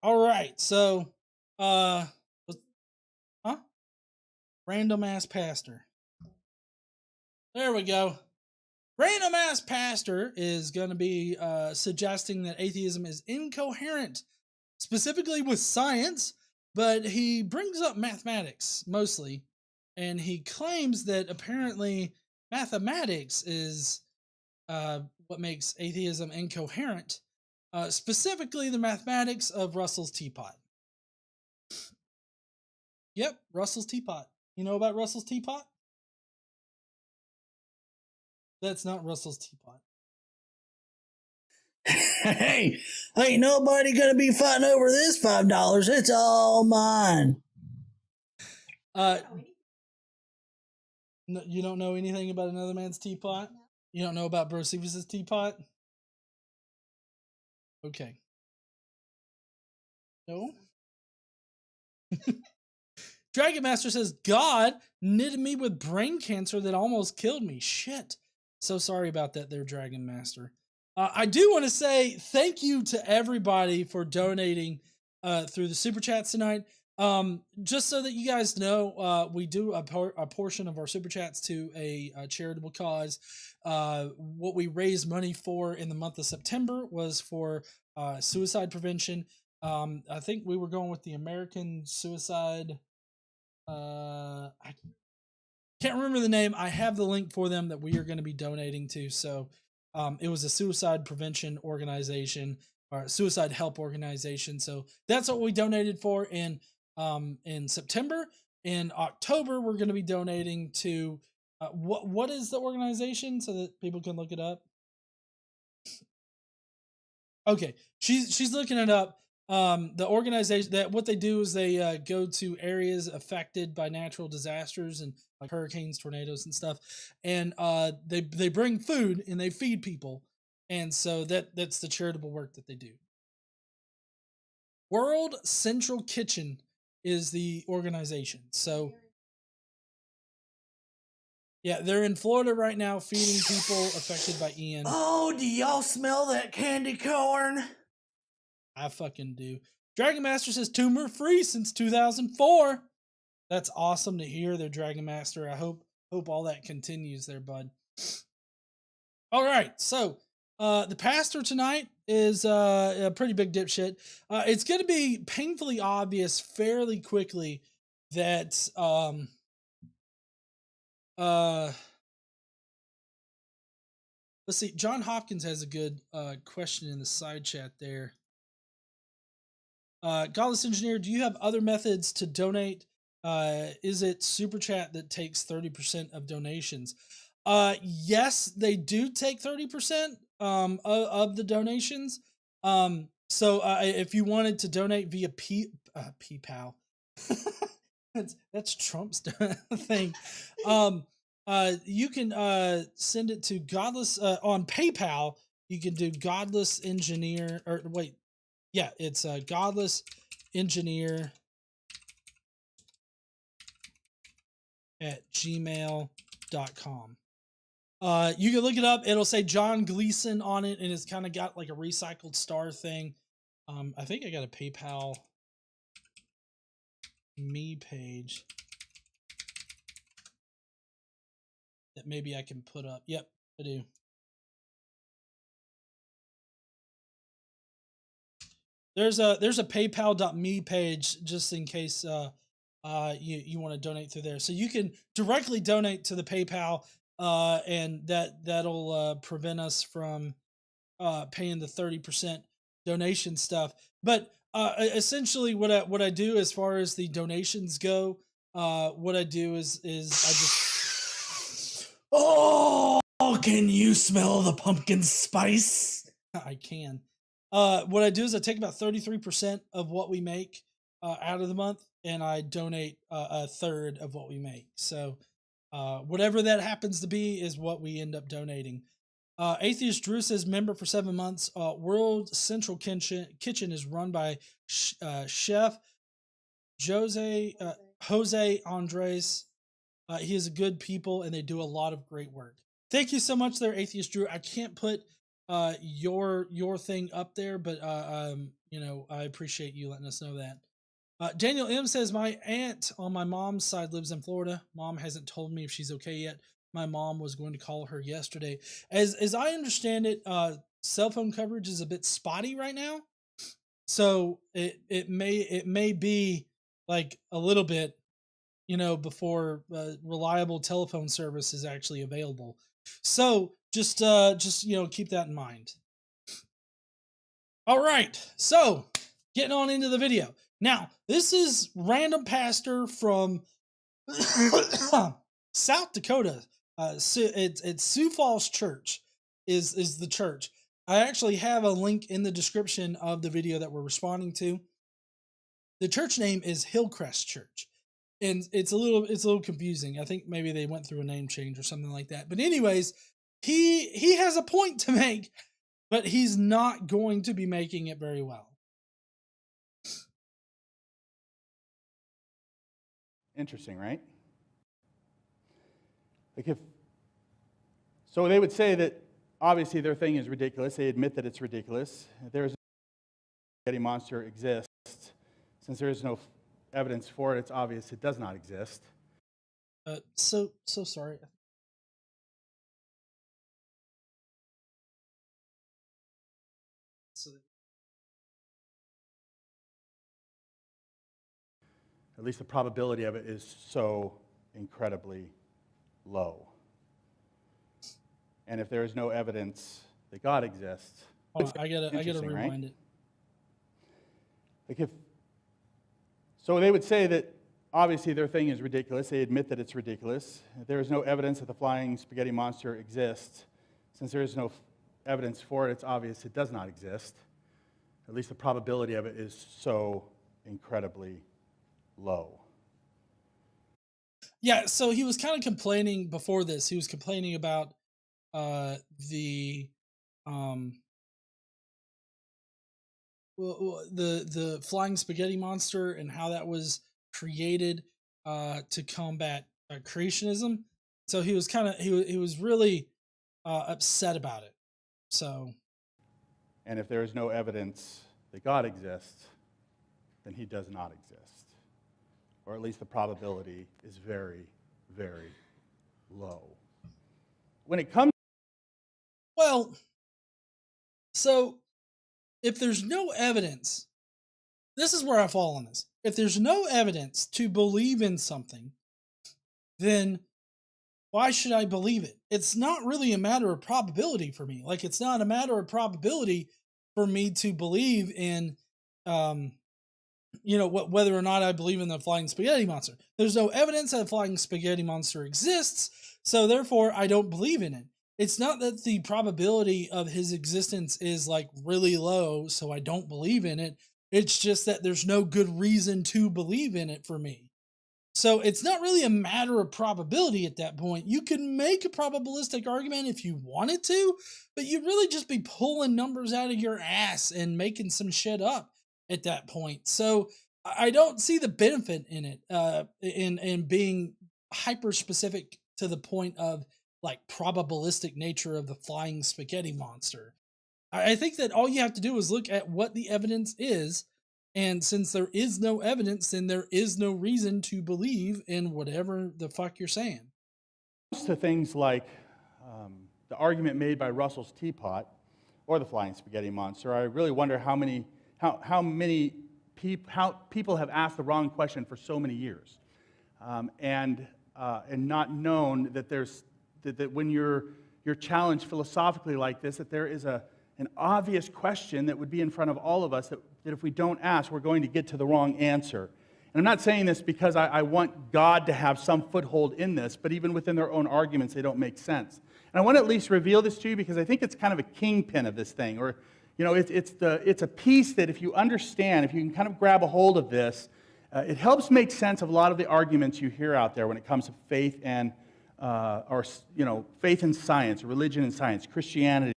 All right. So, random ass pastor. There we go. Random ass pastor is going to be suggesting that atheism is incoherent, specifically with science, but he brings up mathematics mostly, and he claims that apparently mathematics is what makes atheism incoherent, specifically the mathematics of Russell's teapot. Yep, Russell's teapot. You know about Russell's teapot? That's not Russell's teapot. Hey, ain't nobody gonna be fighting over this $5. It's all mine. No, you don't know anything about another man's teapot? No. You don't know about Bro Cephas's teapot? Okay. No? Dragon Master says, God knitted me with brain cancer that almost killed me. Shit. So sorry about that there, Dragon Master. I do want to say thank you to everybody for donating through the Super Chats tonight. Just so that you guys know, we do a portion of our Super Chats to a charitable cause. What we raised money for in the month of September was for suicide prevention. I think we were going with the American Suicide... I can't remember the name. I have the link for them that we are going to be donating to. So it was a suicide prevention organization or suicide help organization. So that's what we donated for in September. In October, we're going to be donating to what is the organization so that people can look it up? Okay, she's looking it up. The organization that what they do is they go to areas affected by natural disasters and like hurricanes, tornadoes, and stuff, and they bring food and they feed people, and so that's the charitable work that they do. World Central Kitchen is the organization. So yeah, they're in Florida right now feeding people affected by Ian. Oh, do y'all smell that candy corn? I fucking do. Dragon Master says tumor free since 2004. That's awesome to hear there, Dragon Master. I hope all that continues there, bud. All right, so the pastor tonight is a pretty big dipshit. It's going to be painfully obvious fairly quickly that let's see. John Hopkins has a good question in the side chat there. Godless Engineer, do you have other methods to donate? Is it Super Chat that takes 30% of donations? Yes, they do take 30% of the donations. So if you wanted to donate via PayPal, that's Trump's thing. You can send it to Godless on PayPal. You can do Godless Engineer, or wait, yeah, it's Godless Engineer at gmail.com. You can look it up. It'll say John Gleason on it, and it's kind of got like a recycled star thing. I think I got a PayPal me page that maybe I can put up. Yep, I do. There's a PayPal.me page just in case you want to donate through there. So you can directly donate to the PayPal, and that'll prevent us from paying the 30% donation stuff. But essentially, what I do as far as the donations go, what I do is I just can you smell the pumpkin spice? I can. What I do is I take about 33% of what we make out of the month, and I donate a third of what we make. So whatever that happens to be is what we end up donating. Atheist Drew says, member for 7 months. World Central Kitchen is run by Chef Jose Andres. He is a good people, and they do a lot of great work. Thank you so much there, Atheist Drew. I can't put your thing up there, but you know, I appreciate you letting us know that. Daniel M says, my aunt on my mom's side lives in Florida. Mom hasn't told me if she's okay yet. My mom was going to call her yesterday. As I understand it, cell phone coverage is a bit spotty right now, so it may be like a little bit, you know, before reliable telephone service is actually available. So just you know, keep that in mind. All right, so getting on into the video. Now, this is random pastor from South Dakota. It's Sioux Falls Church is the church. I actually have a link in the description of the video that we're responding to. The church name is Hillcrest Church, and it's a little confusing. I think maybe they went through a name change or something like that. But anyways, he has a point to make, but he's not going to be making it very well. Interesting, right? Like so they would say that obviously their thing is ridiculous. They admit that it's ridiculous. There is no spaghetti monster exists. Since there is no evidence for it, it's obvious it does not exist. So sorry. So At least the probability of it is so incredibly low. And if there is no evidence that God exists, I gotta rewind it. Like so they would say that obviously their thing is ridiculous. They admit that it's ridiculous. There is no evidence that the flying spaghetti monster exists. Since there is no evidence for it, it's obvious it does not exist. At least the probability of it is so incredibly low. Yeah, so he was kind of complaining before this. He was complaining about the flying spaghetti monster and how that was created to combat creationism. So he was he was really upset about it. So, and if there is no evidence that God exists, then he does not exist. Or at least the probability is very, very low. When it comes Well, so if there's no evidence, this is where I fall on this. If there's no evidence to believe in something, then why should I believe it? It's not really a matter of probability for me. Like, it's not a matter of probability for me to believe in, whether or not I believe in the flying spaghetti monster. There's no evidence that the flying spaghetti monster exists, so therefore I don't believe in it. It's not that the probability of his existence is like really low, so I don't believe in it. It's just that there's no good reason to believe in it for me. So it's not really a matter of probability at that point. You can make a probabilistic argument if you wanted to, but you'd really just be pulling numbers out of your ass and making some shit up at that point. So I don't see the benefit in it, in being hyper specific to the point of like probabilistic nature of the flying spaghetti monster. I think that all you have to do is look at what the evidence is. And since there is no evidence, then there is no reason to believe in whatever the fuck you're saying. To things like the argument made by Russell's teapot or the flying spaghetti monster, I really wonder how people have asked the wrong question for so many years, and not known that that when you're challenged philosophically like this, that there is an obvious question that would be in front of all of us that if we don't ask, we're going to get to the wrong answer. And I'm not saying this because I want God to have some foothold in this, but even within their own arguments, they don't make sense. And I want to at least reveal this to you because I think it's kind of a kingpin of this thing, or it's a piece that if you understand, if you can kind of grab a hold of this, it helps make sense of a lot of the arguments you hear out there when it comes to faith and faith and science, religion and science, Christianity.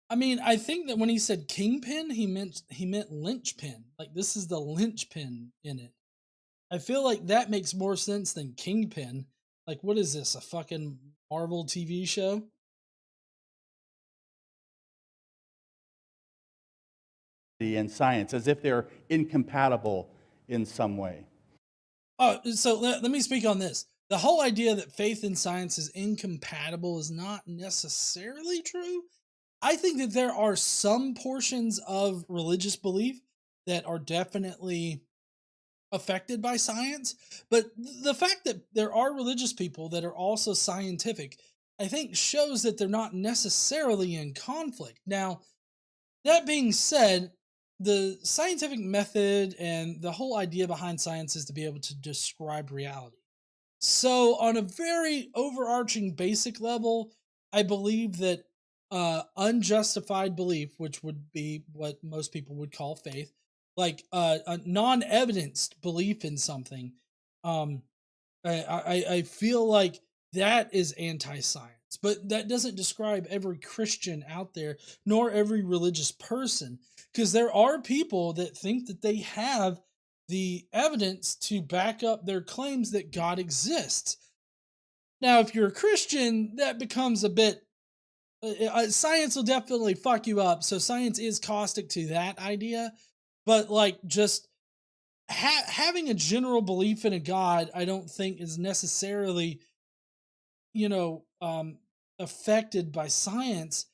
I mean, I think that when he said kingpin, he meant linchpin. Like, this is the linchpin in it. I feel like that makes more sense than kingpin. Like, what is this, a fucking Marvel TV show? And science, as if they're incompatible in some way. Oh, so let me speak on this. The whole idea that faith and science is incompatible is not necessarily true. I think that there are some portions of religious belief that are definitely affected by science, but the fact that there are religious people that are also scientific, I think shows that they're not necessarily in conflict. Now, that being said, the scientific method and the whole idea behind science is to be able to describe reality. So on a very overarching basic level, I believe that unjustified belief, which would be what most people would call faith, like a non-evidenced belief in something, I feel like that is anti-science. But that doesn't describe every Christian out there, nor every religious person, because there are people that think that they have the evidence to back up their claims that God exists. Now, if you're a Christian, that becomes a bit... science will definitely fuck you up, so science is caustic to that idea, but like just having a general belief in a God, I don't think is necessarily, affected by science,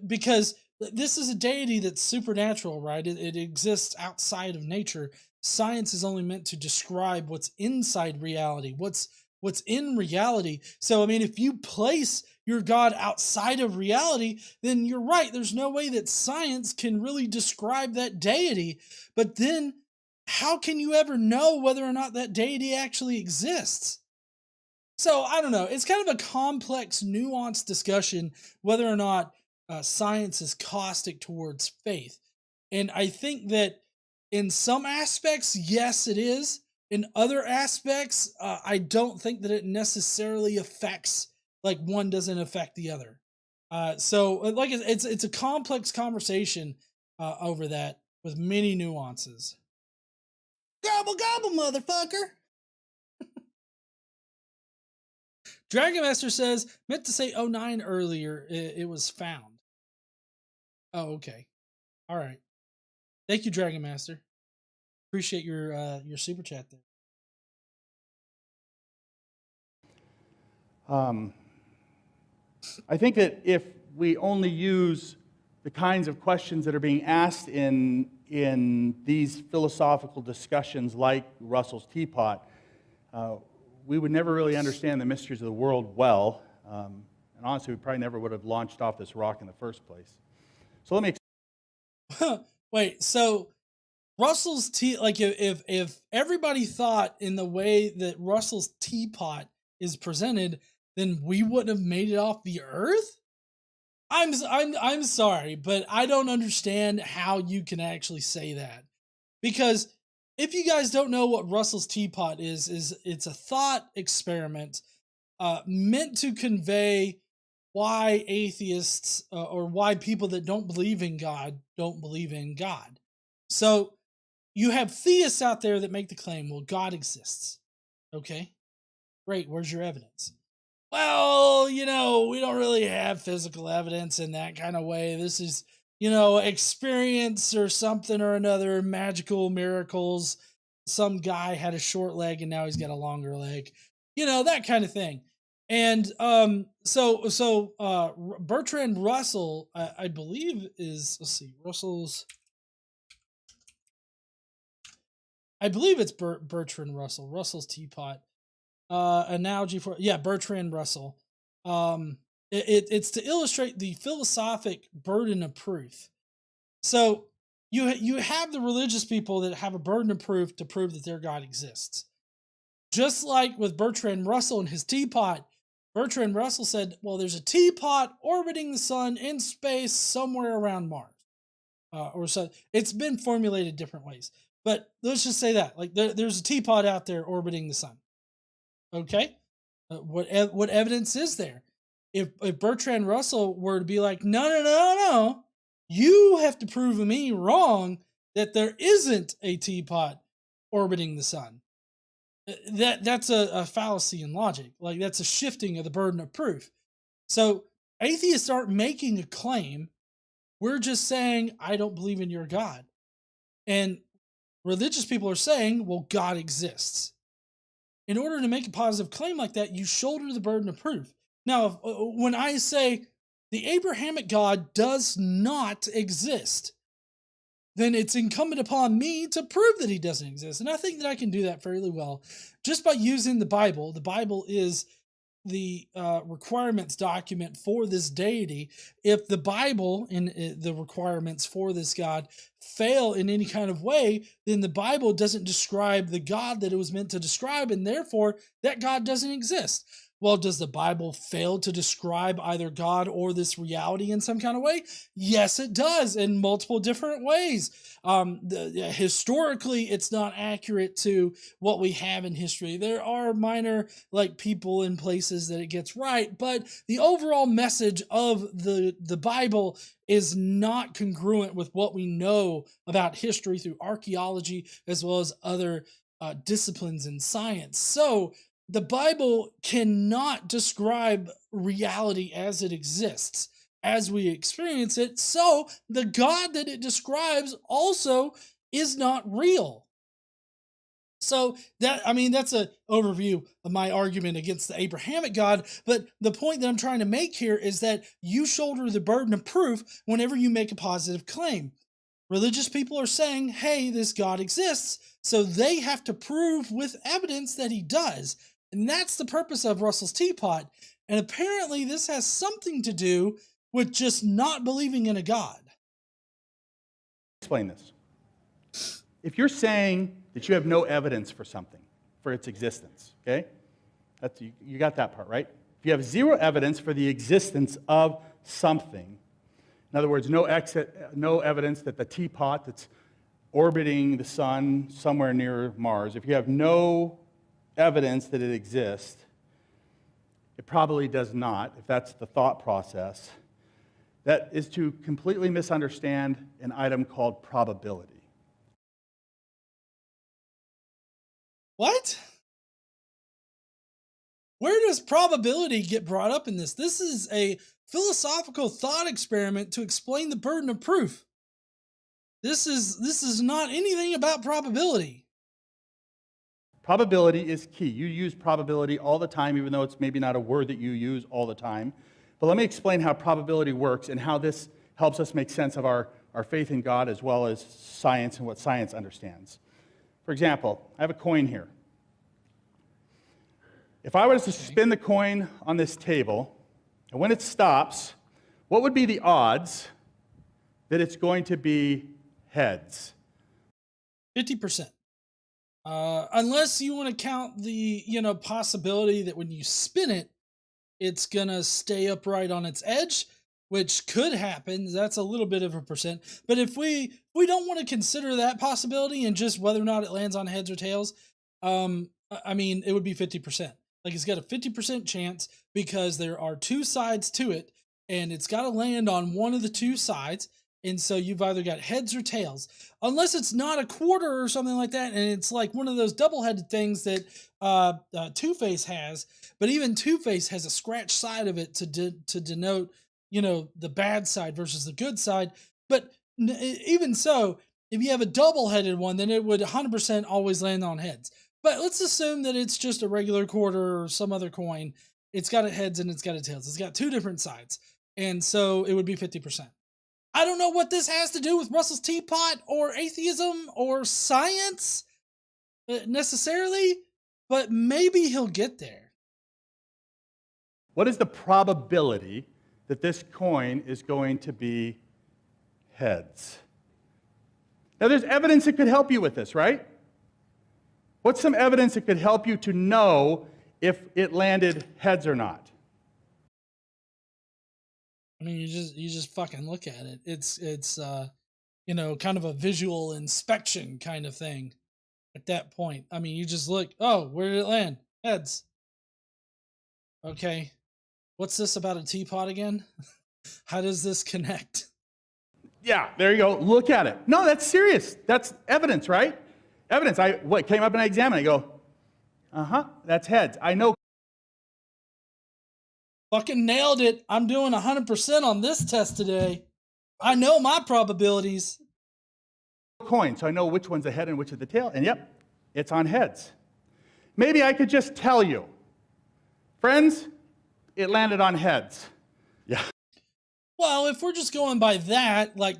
because this is a deity that's supernatural, right? It exists outside of nature. Science is only meant to describe what's inside reality, what's in reality. So, I mean, if you place your God outside of reality, then you're right. There's no way that science can really describe that deity. But then how can you ever know whether or not that deity actually exists? So, I don't know. It's kind of a complex, nuanced discussion whether or not science is caustic towards faith. And I think that in some aspects, yes, it is. In other aspects, I don't think that it necessarily affects, like one doesn't affect the other. So like it's a complex conversation over that with many nuances. Gobble gobble, motherfucker. Dragon Master says, meant to say 09 earlier, it was found. Oh, okay. All right. Thank you, Dragon Master. Appreciate your super chat there. I think that if we only use the kinds of questions that are being asked in these philosophical discussions like Russell's teapot, we would never really understand the mysteries of the world well. And honestly, we probably never would have launched off this rock in the first place. So let me Wait, so Russell's like if everybody thought in the way that Russell's teapot is presented, then we wouldn't have made it off the earth? I'm sorry, but I don't understand how you can actually say that. Because if you guys don't know what Russell's teapot is it's a thought experiment meant to convey why atheists or why people that don't believe in God don't believe in God. So you have theists out there that make the claim, well, God exists. Okay, great. Where's your evidence? Well, we don't really have physical evidence in that kind of way. This is, experience or something or another, magical miracles. Some guy had a short leg and now he's got a longer leg, that kind of thing. And so Bertrand Russell, I believe is, let's see, I believe it's Bertrand Russell, Russell's teapot. Analogy for, Bertrand Russell. It's to illustrate the philosophic burden of proof. So you have the religious people that have a burden of proof to prove that their God exists. Just like with Bertrand Russell and his teapot, Bertrand Russell said, well, there's a teapot orbiting the sun in space somewhere around Mars. Or so it's been formulated different ways. But let's just say that, like there's a teapot out there orbiting the sun. Okay, what evidence is there? If Bertrand Russell were to be like, no, you have to prove me wrong that there isn't a teapot orbiting the sun. That's a fallacy in logic. Like that's a shifting of the burden of proof. So atheists aren't making a claim. We're just saying, I don't believe in your God. And religious people are saying, well, God exists. In order to make a positive claim like that, you shoulder the burden of proof. Now, when I say the Abrahamic God does not exist, then it's incumbent upon me to prove that he doesn't exist. And I think that I can do that fairly well just by using the Bible. The Bible is the requirements document for this deity. If the Bible and the requirements for this God fail in any kind of way, then the Bible doesn't describe the God that it was meant to describe, and therefore that God doesn't exist. Well, does the Bible fail to describe either God or this reality in some kind of way? Yes, it does, in multiple different ways. Historically, it's not accurate to what we have in history. There are minor, people and places that it gets right, but the overall message of the Bible is not congruent with what we know about history through archaeology as well as other disciplines in science. So the Bible cannot describe reality as it exists, as we experience it. So the God that it describes also is not real. So that's an overview of my argument against the Abrahamic God. But the point that I'm trying to make here is that you shoulder the burden of proof whenever you make a positive claim. Religious people are saying, hey, this God exists, so they have to prove with evidence that he does. And that's the purpose of Russell's teapot. And apparently this has something to do with just not believing in a God. Explain this. If you're saying that you have no evidence for something, for its existence, okay? You got that part, right? If you have zero evidence for the existence of something, in other words, no evidence that the teapot that's orbiting the sun somewhere near Mars, if you have no evidence that it exists, it probably does not, if that's the thought process. That is to completely misunderstand an item called probability. What? Where does probability get brought up in this? This is a philosophical thought experiment to explain the burden of proof. This is not anything about probability. Probability is key. You use probability all the time, even though it's maybe not a word that you use all the time. But let me explain how probability works and how this helps us make sense of our faith in God as well as science and what science understands. For example, I have a coin here. If I was to spin the coin on this table, and when it stops, what would be the odds that it's going to be heads? 50%. Unless you want to count the, possibility that when you spin it, it's going to stay upright on its edge, which could happen. That's a little bit of a percent. But if we don't want to consider that possibility and just whether or not it lands on heads or tails, it would be 50%. Like, it's got a 50% chance because there are two sides to it, and it's got to land on one of the two sides. And so you've either got heads or tails, unless it's not a quarter or something like that. And it's like one of those double-headed things that Two-Face has. But even Two-Face has a scratch side of it to denote, the bad side versus the good side. But even so, if you have a double-headed one, then it would 100% always land on heads. But let's assume that it's just a regular quarter or some other coin. It's got a heads and it's got a tails. It's got two different sides. And so it would be 50%. I don't know what this has to do with Russell's teapot or atheism or science necessarily, but maybe he'll get there. What is the probability that this coin is going to be heads? Now, there's evidence that could help you with this, right? What's some evidence that could help you to know if it landed heads or not? I mean, you just fucking look at it. It's kind of a visual inspection kind of thing at that point. I mean, you just look, oh, where did it land? Heads. Okay. What's this about a teapot again? How does this connect? Yeah, there you go. Look at it. No, that's serious. That's evidence, right? Evidence. What came up and I examined. I go, that's heads. I know. Fucking nailed it. I'm doing 100% on this test today. I know my probabilities. Coin, so I know which one's the head and which is the tail. And yep, it's on heads. Maybe I could just tell you, friends, it landed on heads. Yeah. Well, if we're just going by that, like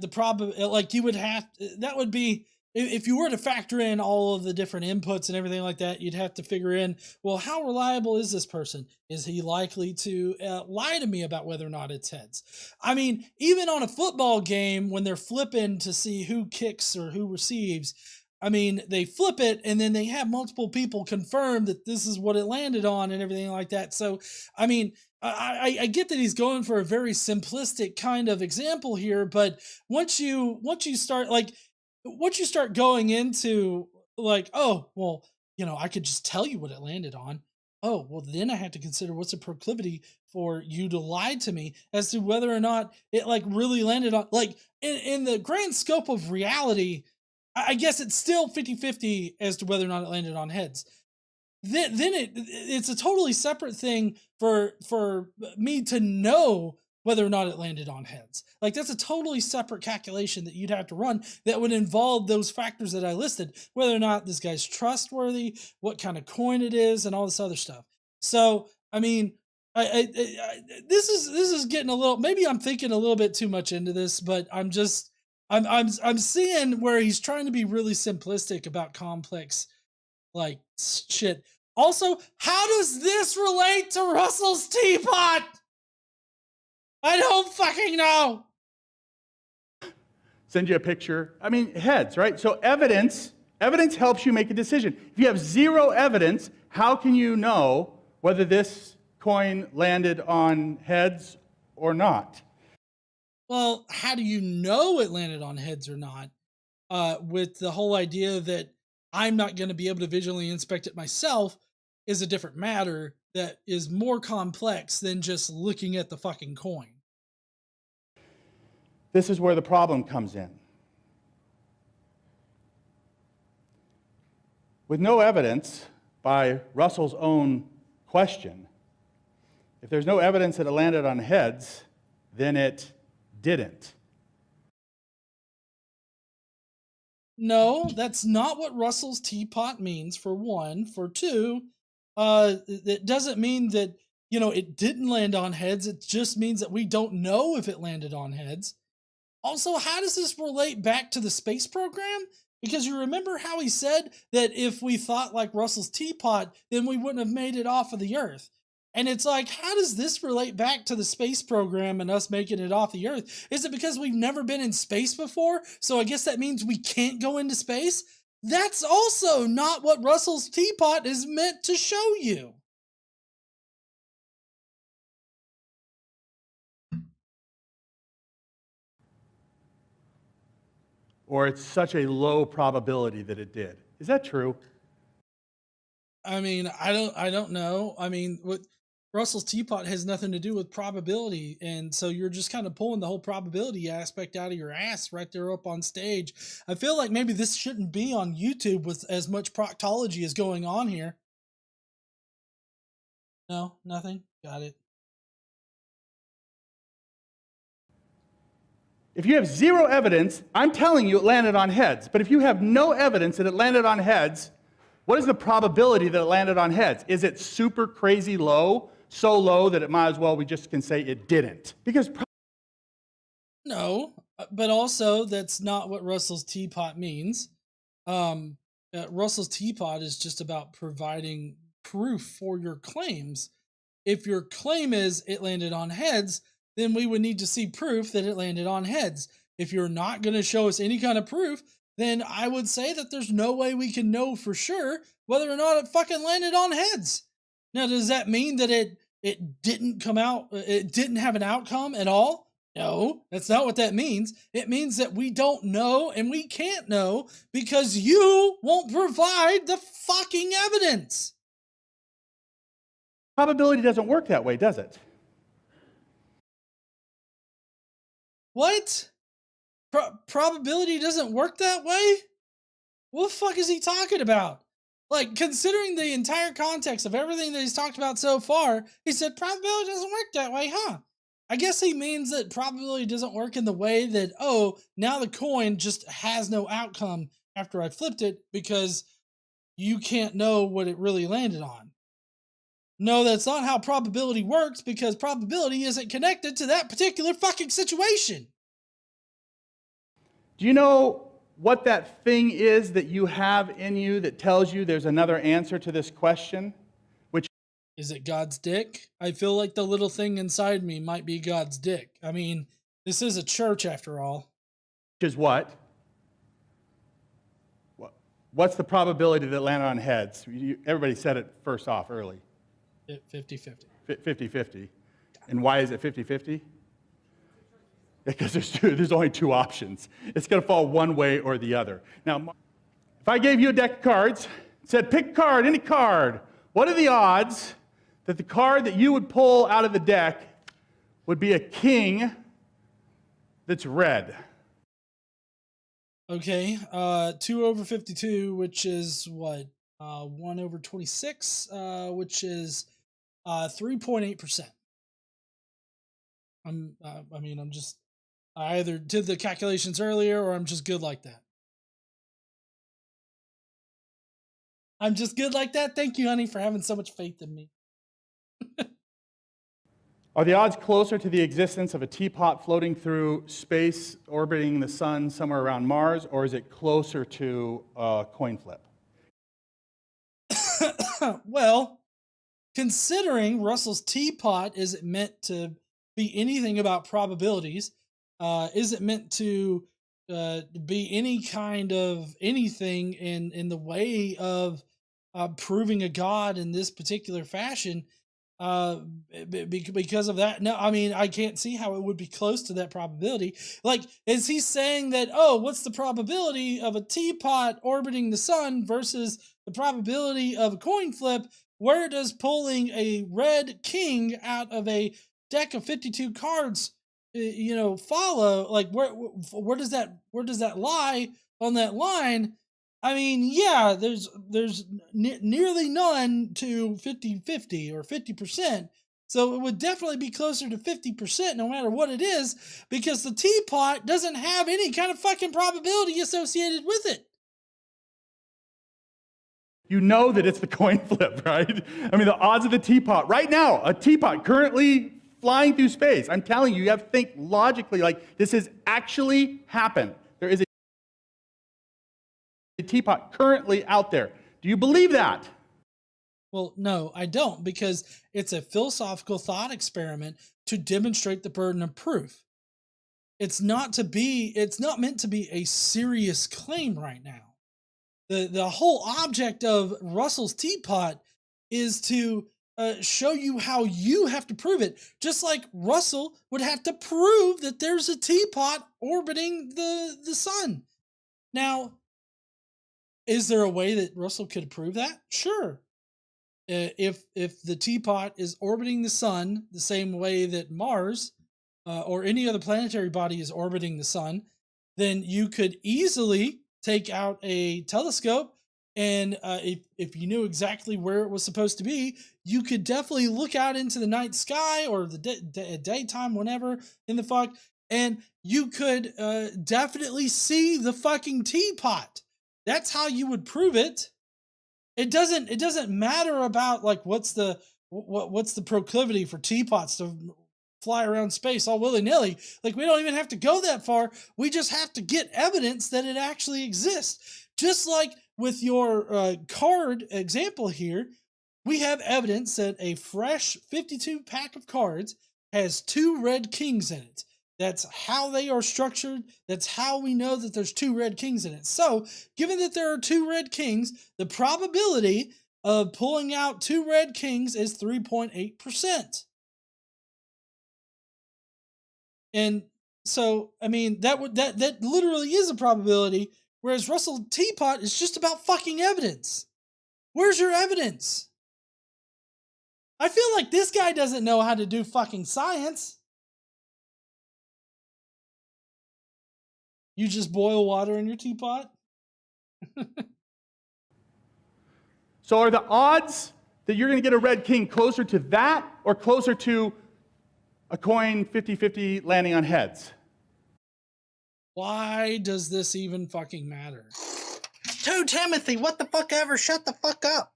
you would have, that would be, if you were to factor in all of the different inputs and everything like that, you'd have to figure in, well, how reliable is this person? Is he likely to lie to me about whether or not it's heads? I mean, even on a football game, when they're flipping to see who kicks or who receives, I mean, they flip it and then they have multiple people confirm that this is what it landed on and everything like that. So, I mean, I get that he's going for a very simplistic kind of example here, but once you start going into like, oh, well, I could just tell you what it landed on. Oh, well, then I have to consider what's the proclivity for you to lie to me as to whether or not it like really landed on, like in the grand scope of reality, I guess it's still 50-50 as to whether or not it landed on heads. Then it's a totally separate thing for me to know whether or not it landed on heads. Like, that's a totally separate calculation that you'd have to run that would involve those factors that I listed, whether or not this guy's trustworthy, what kind of coin it is, and all this other stuff. So, I mean, this is getting a little, maybe I'm thinking a little bit too much into this, but I'm seeing where he's trying to be really simplistic about complex, like, shit. Also, how does this relate to Russell's teapot? I don't fucking know. Send you a picture. I mean, heads, right? So evidence helps you make a decision. If you have zero evidence, how can you know whether this coin landed on heads or not? Well, how do you know it landed on heads or not? With the whole idea that I'm not going to be able to visually inspect it myself is a different matter that is more complex than just looking at the fucking coin. This is where the problem comes in. With no evidence, by Russell's own question, if there's no evidence that it landed on heads, then it didn't. No, that's not what Russell's teapot means, for one. For two, it doesn't mean that, you know, it didn't land on heads. It just means that we don't know if it landed on heads. Also, how does this relate back to the space program? Because you remember how he said that if we thought like Russell's teapot, then we wouldn't have made it off of the Earth. And it's like, how does this relate back to the space program and us making it off the Earth? Is it because we've never been in space before? So I guess that means we can't go into space? That's also not what Russell's teapot is meant to show you. Or it's such a low probability that it did. Is that true? I mean, I don't know. I mean, what Russell's teapot has nothing to do with probability, and so you're just kind of pulling the whole probability aspect out of your ass right there up on stage. I feel like maybe this shouldn't be on YouTube with as much proctology as going on here. No, nothing. Got it. If you have zero evidence, I'm telling you it landed on heads. But if you have no evidence that it landed on heads, what is the probability that it landed on heads? Is it super crazy low? So low that it might as well we just can say it didn't? Because no, but also that's not what Russell's teapot means. Russell's teapot is just about providing proof for your claims. If your claim is it landed on heads, then we would need to see proof that it landed on heads. If you're not going to show us any kind of proof, then I would say that there's no way we can know for sure whether or not it fucking landed on heads. Now, does that mean that it didn't come out, it didn't have an outcome at all? No, that's not what that means. It means that we don't know and we can't know because you won't provide the fucking evidence. probability doesn't work that way, does it? What? Probability doesn't work that way? What the fuck is he talking about? Like, considering the entire context of everything that he's talked about so far, he said probability doesn't work that way, huh? I guess he means that probability doesn't work in the way that, oh, now the coin just has no outcome after I flipped it because you can't know what it really landed on. No, that's not how probability works because probability isn't connected to that particular fucking situation. Do you know what that thing is that you have in you that tells you there's another answer to this question? Which is it God's dick? I feel like the little thing inside me might be God's dick. I mean, this is a church after all. Which is what? What's the probability that it landed on heads? Everybody said it first off early. 50-50. 50-50. And why is it 50-50? Because there's only two options. It's going to fall one way or the other. Now, if I gave you a deck of cards, said pick a card, any card, what are the odds that the card that you would pull out of the deck would be a king that's red? Okay, 2 over 52, which is what? 1 over 26, which is 3.8%. I either did the calculations earlier or I'm just good like that. I'm just good like that. Thank you, honey, for having so much faith in me. Are the odds closer to the existence of a teapot floating through space, orbiting the sun somewhere around Mars, or is it closer to a coin flip? Well, considering Russell's teapot isn't meant to be anything about probabilities, isn't meant to be any kind of anything in the way of proving a god in this particular fashion, because of that. No, I mean, I can't see how it would be close to that probability. Like, is he saying that, oh, what's the probability of a teapot orbiting the sun versus the probability of a coin flip? Where does pulling a red king out of a deck of 52 cards, follow? Like, where does that lie on that line? I mean, yeah, there's nearly none to 50-50 or 50%. So it would definitely be closer to 50% no matter what it is, because the teapot doesn't have any kind of fucking probability associated with it. You know that it's the coin flip, right? I mean, the odds of the teapot. Right now, a teapot currently flying through space. I'm telling you, you have to think logically, like this has actually happened. There is a teapot currently out there. Do you believe that? Well, no, I don't, because it's a philosophical thought experiment to demonstrate the burden of proof. It's not meant to be a serious claim right now. The whole object of Russell's teapot is to show you how you have to prove it, just like Russell would have to prove that there's a teapot orbiting the sun. Now, is there a way that Russell could prove that? Sure. If the teapot is orbiting the sun the same way that Mars or any other planetary body is orbiting the sun, then you could easily take out a telescope, and if you knew exactly where it was supposed to be, you could definitely look out into the night sky or the daytime, whenever in the fuck, and you could definitely see the fucking teapot. That's how you would prove it. It doesn't matter about like what's the proclivity for teapots to fly around space all willy-nilly. Like, we don't even have to go that far. We just have to get evidence that it actually exists. Just like with your card example here, we have evidence that a fresh 52 pack of cards has 2 red kings in it. That's how they are structured. That's how we know that there's 2 red kings in it. So, given that there are 2 red kings, the probability of pulling out 2 red kings is 3.8%. And so, I mean, that literally is a probability, whereas Russell Teapot is just about fucking evidence. Where's your evidence? I feel like this guy doesn't know how to do fucking science. You just boil water in your teapot? So are the odds that you're going to get a red king closer to that or closer to a coin 50-50 landing on heads? Why does this even fucking matter? 2 Timothy, what the fuck ever? Shut the fuck up.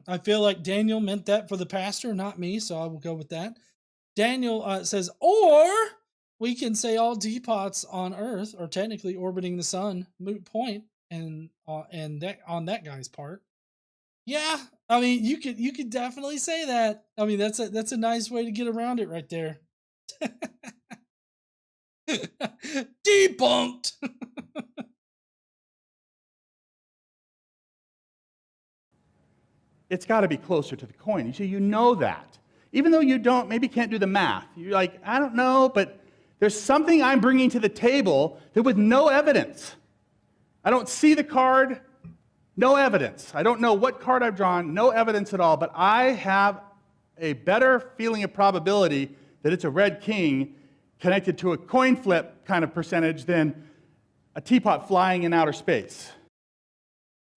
I feel like Daniel meant that for the pastor, not me, so I will go with that. Daniel says, or we can say all teapots on Earth are technically orbiting the sun. Moot point, and that on that guy's part. Yeah, I mean, you could definitely say that. I mean, that's a nice way to get around it right there. Debunked. It's got to be closer to the coin. You see, you know that. Even though you maybe can't do the math. You're like, I don't know, but there's something I'm bringing to the table that with no evidence. I don't see the card, no evidence. I don't know what card I've drawn, no evidence at all, but I have a better feeling of probability that it's a red king connected to a coin flip kind of percentage than a teapot flying in outer space.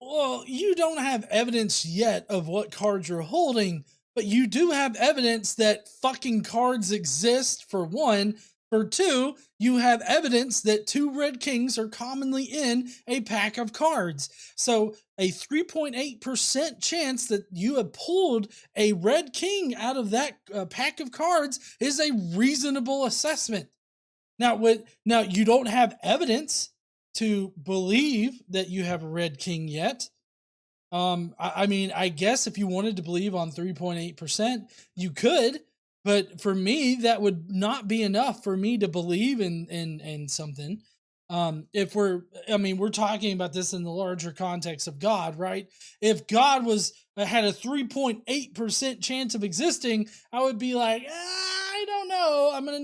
Well, you don't have evidence yet of what cards you're holding, but you do have evidence that fucking cards exist, for one. For two, you have evidence that 2 red kings are commonly in a pack of cards. So a 3.8% chance that you have pulled a red king out of that pack of cards is a reasonable assessment. Now, you don't have evidence to believe that you have a red king yet. I mean, I guess if you wanted to believe on 3.8%, you could. But for me, that would not be enough for me to believe in something. If we're talking about this in the larger context of God, right? If God had a 3.8% chance of existing, I would be like, I don't know. I'm gonna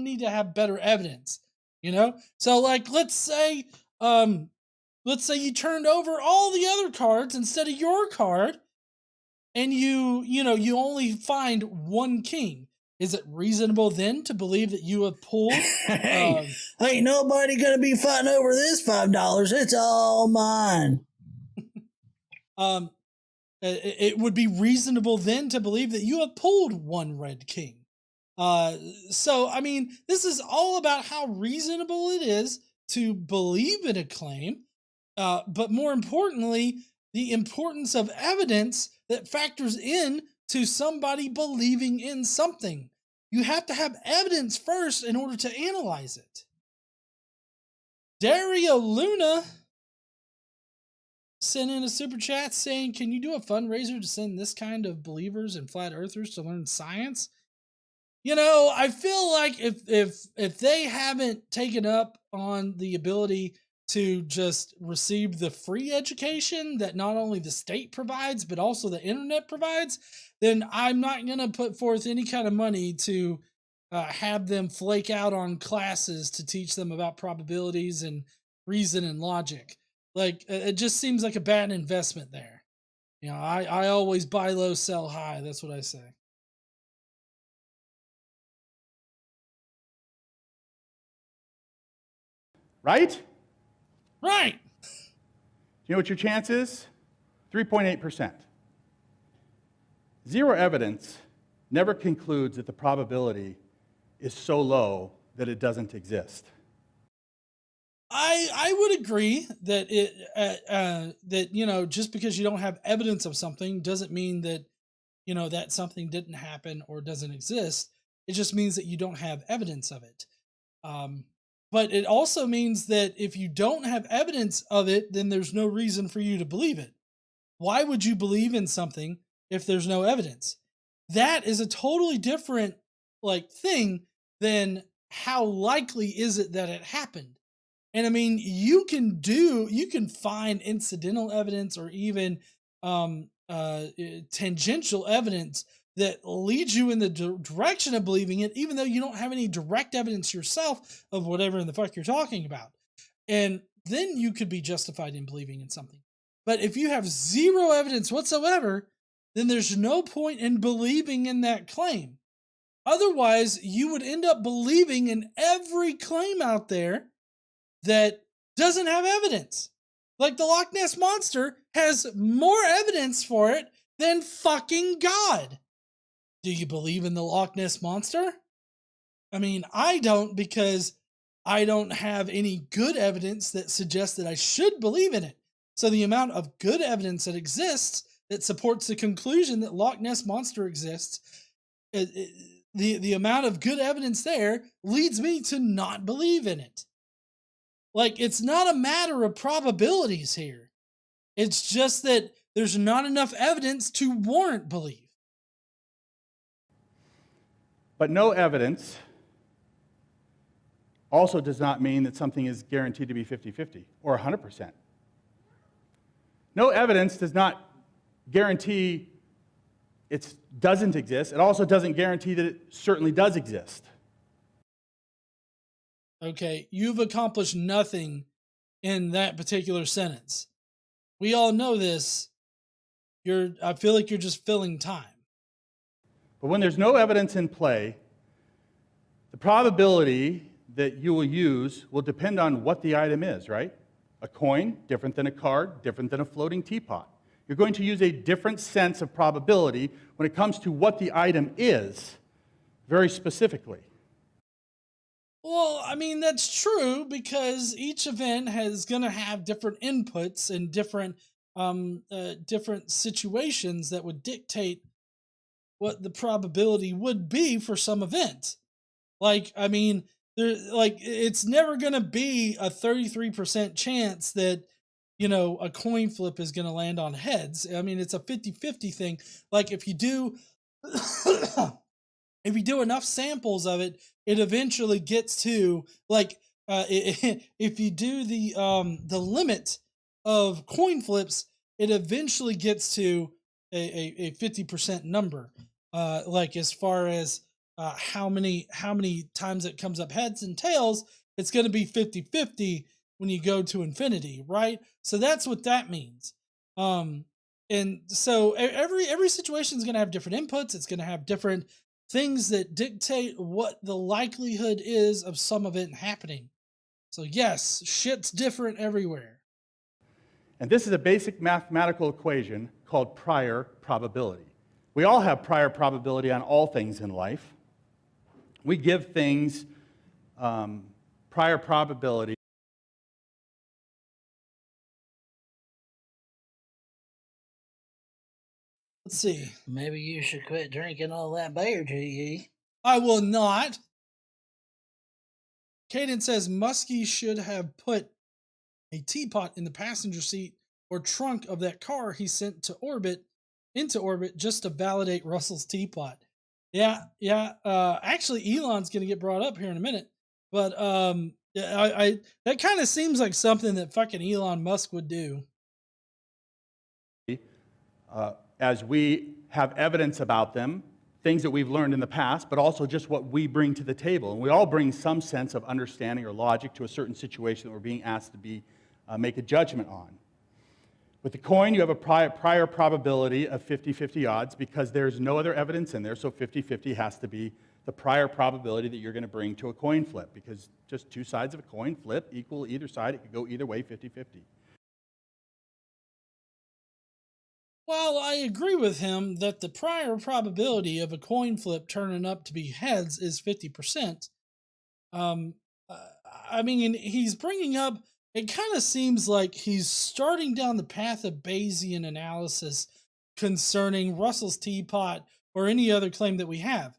need to have better evidence, you know. So like, let's say you turned over all the other cards instead of your card, and you only find 1 king. Is it reasonable then to believe that you have pulled? Hey, ain't nobody gonna be fighting over this $5. It's all mine. It would be reasonable then to believe that you have pulled 1 red king. So I mean, this is all about how reasonable it is to believe in a claim. but more importantly, the importance of evidence that factors in to somebody believing in something. You have to have evidence first in order to analyze it. Dario Luna sent in a super chat saying, can you do a fundraiser to send this kind of believers and flat earthers to learn science? You know, I feel like if they haven't taken up on the ability to just receive the free education that not only the state provides, but also the internet provides, then I'm not going to put forth any kind of money to have them flake out on classes to teach them about probabilities and reason and logic. Like, it just seems like a bad investment there. You know, I always buy low, sell high. That's what I say. Right? Right. Do you know what your chance is? 3.8%. Zero evidence never concludes that the probability is so low that it doesn't exist. I would agree that that, you know, just because you don't have evidence of something doesn't mean that, you know, that something didn't happen or doesn't exist. It just means that you don't have evidence of it. But it also means that if you don't have evidence of it, then there's no reason for you to believe it. Why would you believe in something if there's no evidence? That is a totally different thing than how likely is it that it happened. And I mean, you can find incidental evidence or even tangential evidence that leads you in the direction of believing it, even though you don't have any direct evidence yourself of whatever in the fuck you're talking about. And then you could be justified in believing in something. But if you have zero evidence whatsoever, then there's no point in believing in that claim. Otherwise, you would end up believing in every claim out there that doesn't have evidence. Like the Loch Ness Monster has more evidence for it than fucking God. Do you believe in the Loch Ness Monster? I mean, I don't, because I don't have any good evidence that suggests that I should believe in it. So the amount of good evidence that exists that supports the conclusion that Loch Ness Monster exists, the amount of good evidence there leads me to not believe in it. Like, it's not a matter of probabilities here. It's just that there's not enough evidence to warrant belief. But no evidence also does not mean that something is guaranteed to be 50-50 or 100%. No evidence does not guarantee it doesn't exist. It also doesn't guarantee that it certainly does exist. Okay, you've accomplished nothing in that particular sentence. We all know this. I feel like you're just filling time. But when there's no evidence in play, the probability that you will use will depend on what the item is, right? A coin, different than a card, different than a floating teapot. You're going to use a different sense of probability when it comes to what the item is, very specifically. Well, I mean, that's true, because each event is going to have different inputs and different situations that would dictate what the probability would be for some event. Like, I mean, it's never going to be a 33% chance that, you know, a coin flip is going to land on heads. I mean, it's a 50-50 thing. Like, if you do if you do enough samples of it, it eventually gets to, like, if you do the limit of coin flips, it eventually gets to a 50% number. Like, as far as how many times it comes up heads and tails, it's going to be 50-50 when you go to infinity, right? So that's what that means. And so every situation is going to have different inputs. It's going to have different things that dictate what the likelihood is of some event happening. So yes, shit's different everywhere. And this is a basic mathematical equation called prior probability. We all have prior probability on all things in life. We give things prior probability Let's see. Maybe you should quit drinking all that beer, GE. I will not. Caden says Muskie should have put a teapot in the passenger seat or trunk of that car he sent to into orbit just to validate Russell's teapot. Yeah. Actually, Elon's going to get brought up here in a minute, but I that kind of seems like something that fucking Elon Musk would do. As we have evidence about them, things that we've learned in the past, but also just what we bring to the table. And we all bring some sense of understanding or logic to a certain situation that we're being asked to make a judgment on. With the coin, you have a prior probability of 50-50 odds because there's no other evidence in there, so 50-50 has to be the prior probability that you're going to bring to a coin flip, because just two sides of a coin flip equal either side. It could go either way, 50-50. Well, I agree with him that the prior probability of a coin flip turning up to be heads is 50%. I mean, he's bringing up, it kind of seems like he's starting down the path of Bayesian analysis concerning Russell's teapot or any other claim that we have.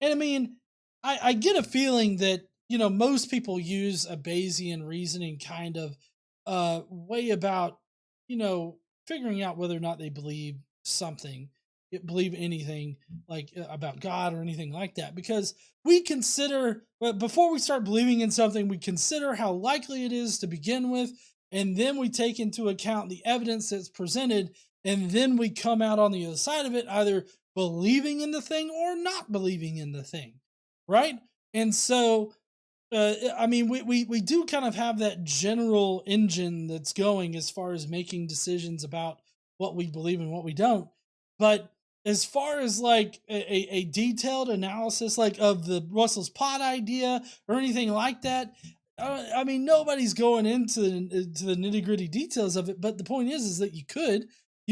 And I mean, I get a feeling that, you know, most people use a Bayesian reasoning kind of way about, you know, figuring out whether or not they believe something, believe anything like about God or anything like that, because we consider, before we start believing in something, we consider how likely it is to begin with, and then we take into account the evidence that's presented, and then we come out on the other side of it either believing in the thing or not believing in the thing, right? And so I mean, we do kind of have that general engine that's going as far as making decisions about what we believe and what we don't. But as far as like a detailed analysis like of the Russell's pot idea or anything like that, I mean, nobody's going into the nitty gritty details of it. But the point is that you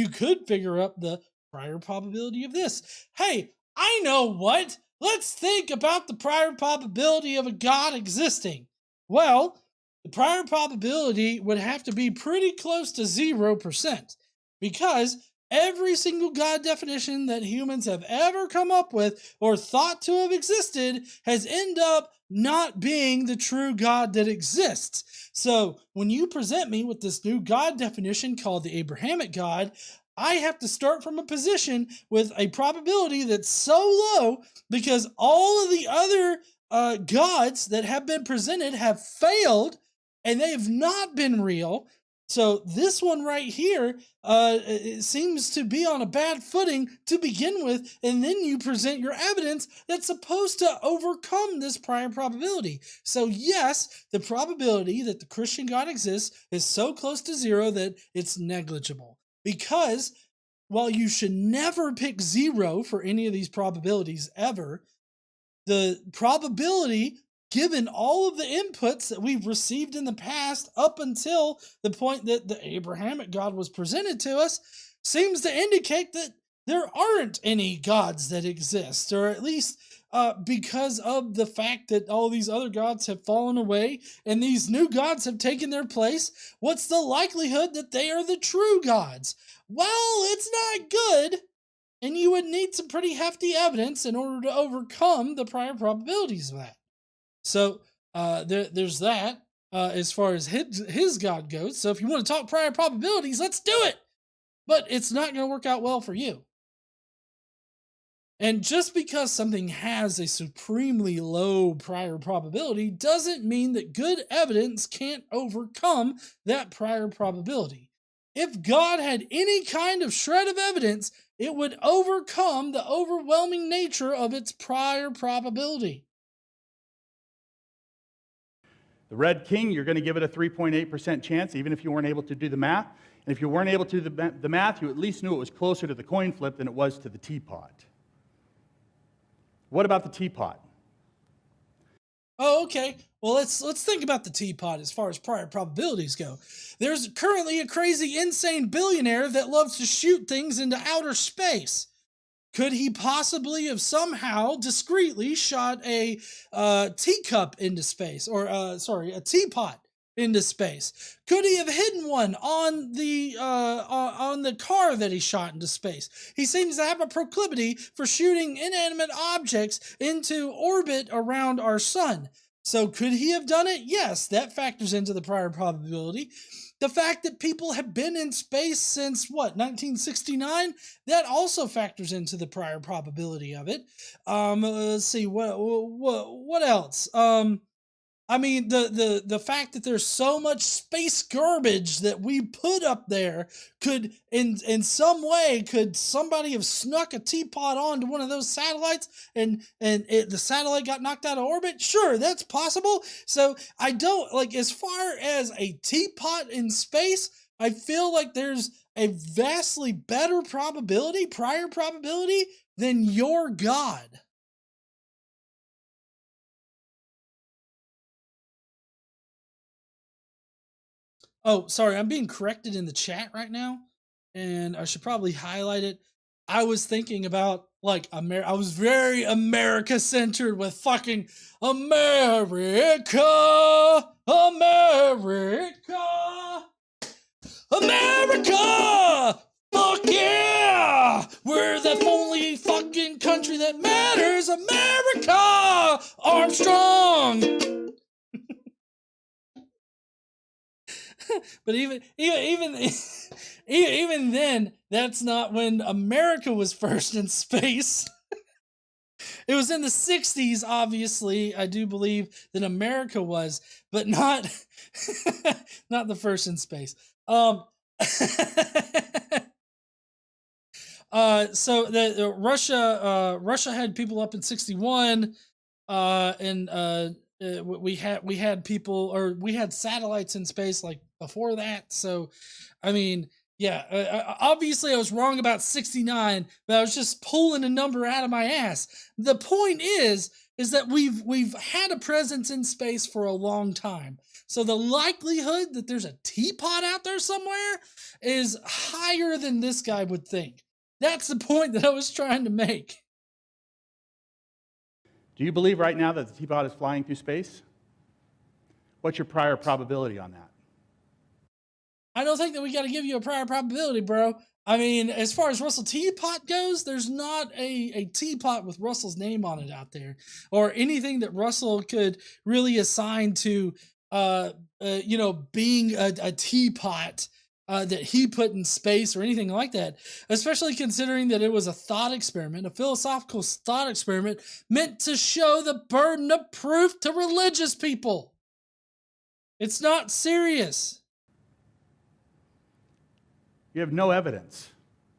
could figure up the prior probability of this. Hey, I know what. Let's think about the prior probability of a God existing. Well, the prior probability would have to be pretty close to 0% because every single God definition that humans have ever come up with or thought to have existed has ended up not being the true God that exists. So when you present me with this new God definition called the Abrahamic God, I have to start from a position with a probability that's so low because all of the other gods that have been presented have failed and they have not been real. So this one right here it seems to be on a bad footing to begin with, and then you present your evidence that's supposed to overcome this prior probability. So yes, the probability that the Christian God exists is so close to 0 that it's negligible. Because while you should never pick 0 for any of these probabilities ever, the probability, given all of the inputs that we've received in the past up until the point that the Abrahamic God was presented to us, seems to indicate that there aren't any gods that exist, or at least because of the fact that all these other gods have fallen away and these new gods have taken their place. What's the likelihood that they are the true gods? Well, it's not good, and you would need some pretty hefty evidence in order to overcome the prior probabilities of that. So there's that as far as his God goes. So if you want to talk prior probabilities, let's do it. But it's not going to work out well for you. And just because something has a supremely low prior probability doesn't mean that good evidence can't overcome that prior probability. If God had any kind of shred of evidence, it would overcome the overwhelming nature of its prior probability. The red king, you're going to give it a 3.8% chance, even if you weren't able to do the math. And if you weren't able to do the math, you at least knew it was closer to the coin flip than it was to the teapot. What about the teapot? Oh, okay. Well, let's think about the teapot as far as prior probabilities go. There's currently a crazy, insane billionaire that loves to shoot things into outer space. Could he possibly have somehow discreetly shot a teacup into space, or a teapot into space? Could he have hidden one on the car that he shot into space? He seems to have a proclivity for shooting inanimate objects into orbit around our sun. So could he have done it? Yes, that factors into the prior probability. The fact that people have been in space since, 1969? That also factors into the prior probability of it. Let's see, what else? I mean, the fact that there's so much space garbage that we put up there could, in some way, could somebody have snuck a teapot onto one of those satellites and the satellite got knocked out of orbit? Sure, that's possible. So I don't, as far as a teapot in space, I feel like there's a vastly better probability, prior probability, than your God. Oh, sorry, I'm being corrected in the chat right now, and I should probably highlight it. I was thinking about, I was very America-centered with fucking America, America, America! Fuck yeah! We're the only fucking country that matters, America! Armstrong! But even then, that's not when America was first in space. It was in the 60s, obviously. I do believe that America was, but not not the first in space. So Russia had people up in 61, and we had people, or we had satellites in space before that. So, I mean, yeah, obviously I was wrong about 69, but I was just pulling a number out of my ass. The point is that we've had a presence in space for a long time. So the likelihood that there's a teapot out there somewhere is higher than this guy would think. That's the point that I was trying to make. Do you believe right now that the teapot is flying through space? What's your prior probability on that? I don't think that we got to give you a prior probability, bro. I mean, as far as Russell Teapot goes, there's not a teapot with Russell's name on it out there, or anything that Russell could really assign to, being a teapot that he put in space or anything like that, especially considering that it was a thought experiment, a philosophical thought experiment meant to show the burden of proof to religious people. It's not serious. You have no evidence.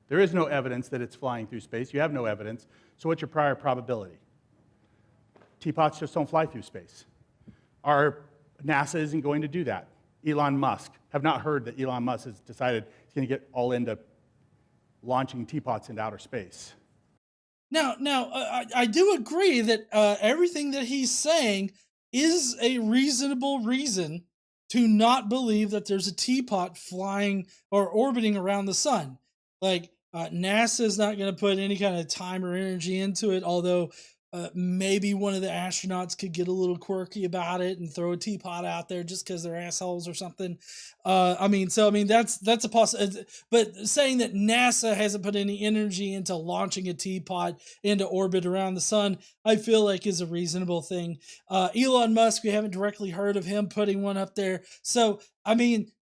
There is no evidence that it's flying through space. You have no evidence. So what's your prior probability? Teapots just don't fly through space. NASA isn't going to do that. Elon Musk. Have not heard that Elon Musk has decided he's going to get all into launching teapots into outer space. Now, I do agree that everything that he's saying is a reasonable reason to not believe that there's a teapot flying or orbiting around the sun. NASA is not going to put any kind of time or energy into it, although maybe one of the astronauts could get a little quirky about it and throw a teapot out there just because they're assholes or something. That's a possibility. But saying that NASA hasn't put any energy into launching a teapot into orbit around the sun, I feel like is a reasonable thing. Elon Musk, we haven't directly heard of him putting one up there. So,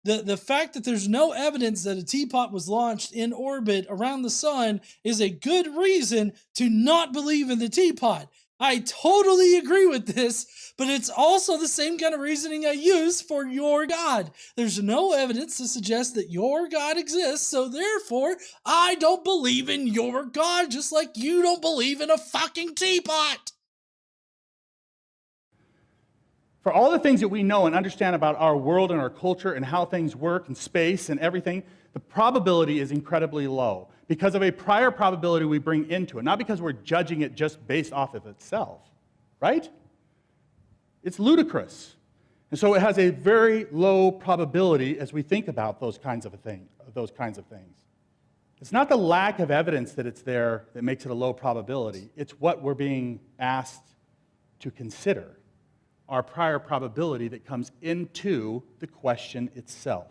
the fact that there's no evidence that a teapot was launched in orbit around the sun is a good reason to not believe in the teapot. I totally agree with this, but it's also the same kind of reasoning I use for your God. There's no evidence to suggest that your God exists, so therefore, I don't believe in your God, just like you don't believe in a fucking teapot. For all the things that we know and understand about our world and our culture and how things work and space and everything, the probability is incredibly low because of a prior probability we bring into it, not because we're judging it just based off of itself, right? It's ludicrous. And so it has a very low probability as we think about those kinds of things. It's not the lack of evidence that it's there that makes it a low probability. It's what we're being asked to consider. our prior probability that comes into the question itself.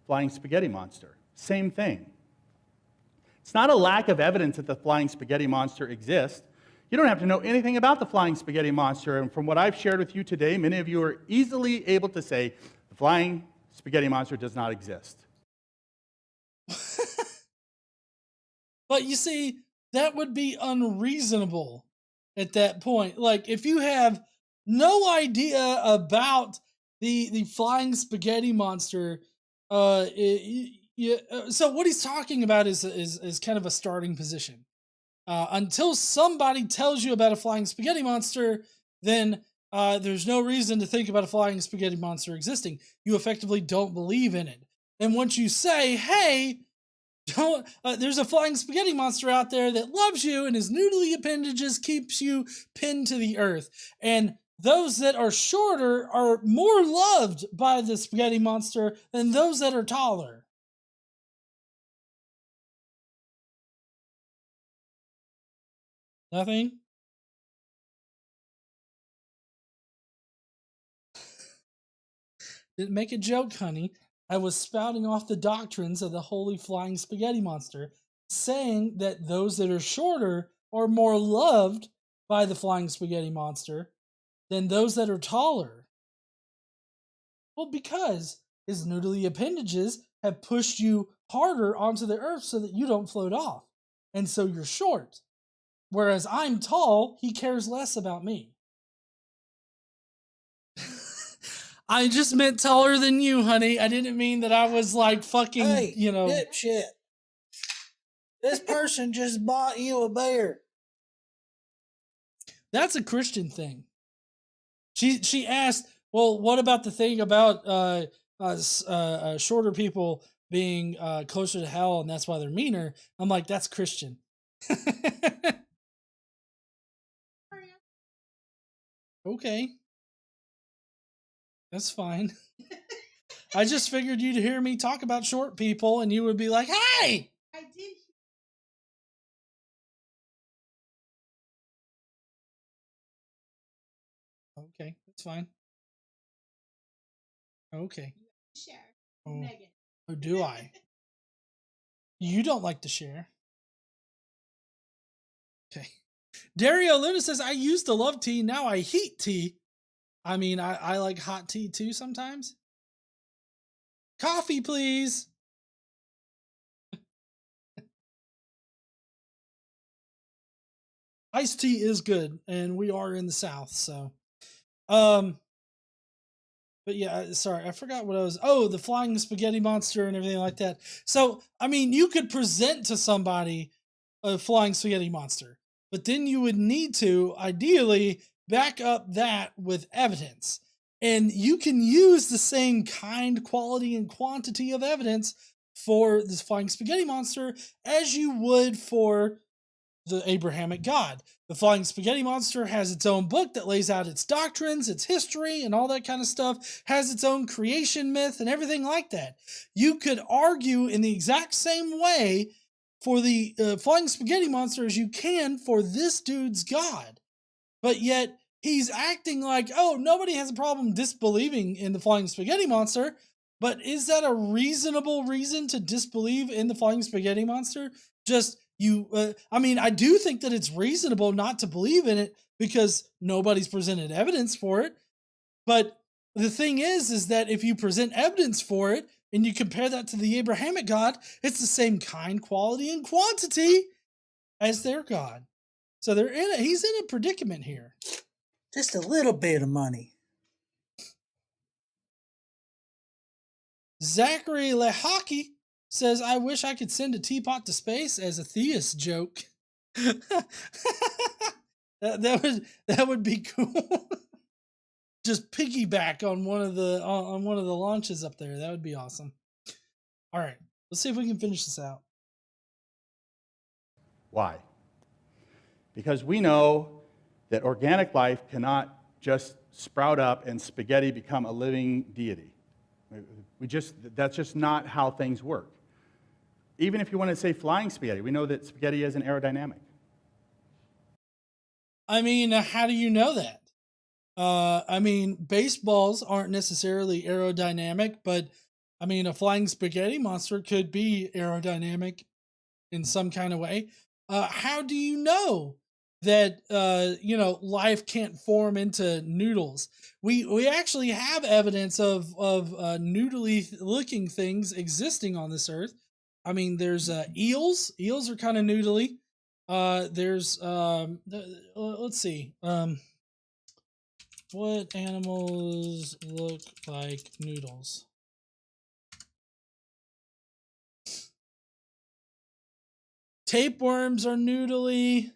Flying spaghetti monster, same thing. It's not a lack of evidence that the flying spaghetti monster exists. You don't have to know anything about the flying spaghetti monster, and from what I've shared with you today, many of you are easily able to say the flying spaghetti monster does not exist. But you see, that would be unreasonable at that point. Like, if you have no idea about the flying spaghetti monster, so what he's talking about is kind of a starting position. Until somebody tells you about a flying spaghetti monster, then there's no reason to think about a flying spaghetti monster existing. You effectively don't believe in it. And once you say, hey, there's a flying spaghetti monster out there that loves you and his noodly appendages keeps you pinned to the earth. And those that are shorter are more loved by the spaghetti monster than those that are taller. Nothing? Didn't make a joke, honey. I was spouting off the doctrines of the holy flying spaghetti monster, saying that those that are shorter are more loved by the flying spaghetti monster than those that are taller. Well, because his noodly appendages have pushed you harder onto the earth so that you don't float off. And so you're short. Whereas I'm tall, he cares less about me. I just meant taller than you, honey. I didn't mean that I was like fucking, Hey, you know. dipshit. This person just bought you a bear. That's a Christian thing. She asked, well, what about the thing about shorter people being closer to hell and that's why they're meaner? I'm like, that's Christian. Okay. That's fine. I just figured you'd hear me talk about short people and you would be like, hey! I did. Okay, that's fine. Okay. Share. Oh, Megan. oh, do I? You don't like to share. Okay. Dario Luna says, I used to love tea, now I hate tea. I mean, I like hot tea too sometimes. Coffee, please. Iced tea is good, and we are in the South, so. But yeah, sorry, I forgot what I was. Oh, the flying spaghetti monster and everything like that. So, I mean, you could present to somebody a flying spaghetti monster, but then you would need to, ideally, back up that with evidence. And you can use the same kind, quality, and quantity of evidence for this flying spaghetti monster as you would for the Abrahamic God. The flying spaghetti monster has its own book that lays out its doctrines, its history, and all that kind of stuff, has its own creation myth and everything like that. You could argue in the exact same way for the flying spaghetti monster as you can for this dude's God. But yet, he's acting like, oh, nobody has a problem disbelieving in the flying spaghetti monster. But is that a reasonable reason to disbelieve in the flying spaghetti monster? Just I mean, I do think that it's reasonable not to believe in it because nobody's presented evidence for it. But the thing is that if you present evidence for it and you compare that to the Abrahamic God, it's the same kind, quality, and quantity as their God. So he's in a predicament here. Just a little bit of money. Zachary Lehaki says, I wish I could send a teapot to space as a theist joke. that would be cool. Just piggyback on one of the launches up there. That would be awesome. All right, let's see if we can finish this out. Why? Because we know that organic life cannot just sprout up and spaghetti become a living deity. That's just not how things work. Even if you want to say flying spaghetti, we know that spaghetti isn't aerodynamic. I mean, how do you know that? I mean, baseballs aren't necessarily aerodynamic, but I mean, a flying spaghetti monster could be aerodynamic in some kind of way. How do you know that life can't form into noodles? We actually have evidence of noodly looking things existing on this earth. I mean, there's eels. Eels are kind of noodly. There's let's see. What animals look like noodles? Tapeworms are noodly.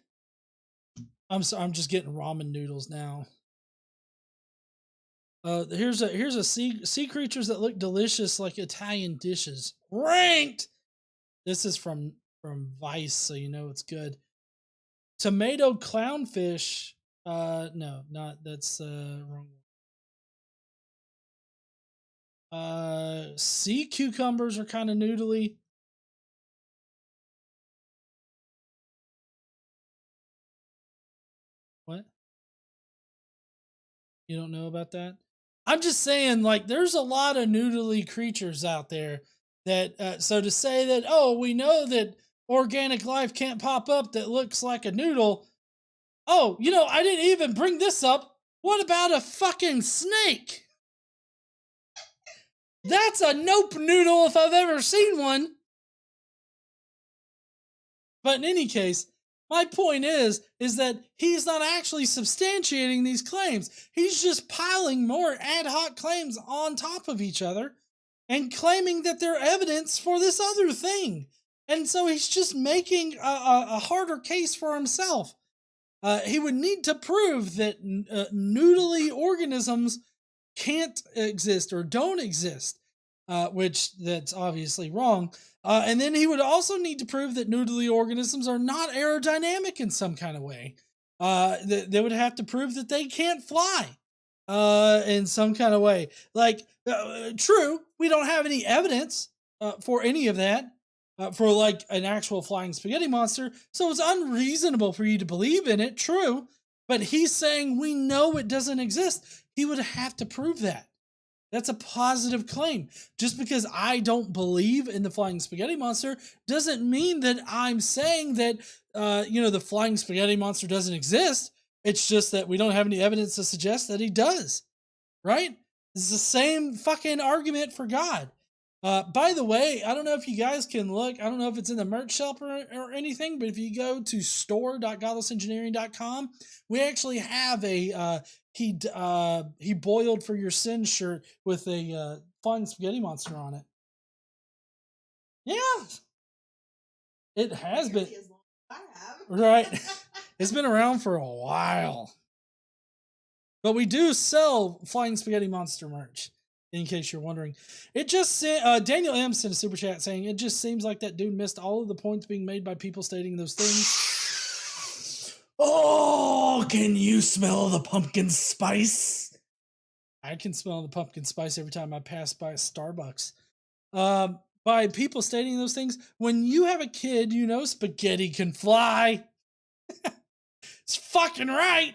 I'm just getting ramen noodles now. Here's a sea creatures that look delicious like Italian dishes. Ranked. This is from Vice, so you know it's good. Tomato clownfish. No, not that's wrong. Sea cucumbers are kind of noodly. What? You don't know about that? I'm just saying, like, there's a lot of noodly creatures out there that, so to say that, oh, we know that organic life can't pop up that looks like a noodle. Oh, I didn't even bring this up. What about a fucking snake? That's a nope noodle if I've ever seen one. But in any case, my point is that he's not actually substantiating these claims. He's just piling more ad hoc claims on top of each other and claiming that they're evidence for this other thing. And so he's just making a harder case for himself. He would need to prove that noodly organisms can't exist or don't exist, which that's obviously wrong. And then he would also need to prove that noodly organisms are not aerodynamic in some kind of way. They would have to prove that they can't fly in some kind of way. Like, true, we don't have any evidence for any of that, for like an actual flying spaghetti monster. So it's unreasonable for you to believe in it, true. But he's saying we know it doesn't exist. He would have to prove that. That's a positive claim. Just because I don't believe in the flying spaghetti monster doesn't mean that I'm saying that, the flying spaghetti monster doesn't exist. It's just that we don't have any evidence to suggest that he does. Right? It's the same fucking argument for God. By the way, I don't know if you guys can look. I don't know if it's in the merch shop or anything, but if you go to store.godlessengineering.com, we actually have a he boiled for your sin shirt with a flying spaghetti monster on it. Yeah, it has been. I have. Right, it's been around for a while, but we do sell flying spaghetti monster merch. In case you're wondering, it just Daniel M sent a super chat saying it just seems like that dude missed all of the points being made by people stating those things. Oh, can you smell the pumpkin spice? I can smell the pumpkin spice every time I pass by a Starbucks. By people stating those things, when you have a kid, spaghetti can fly. It's fucking right.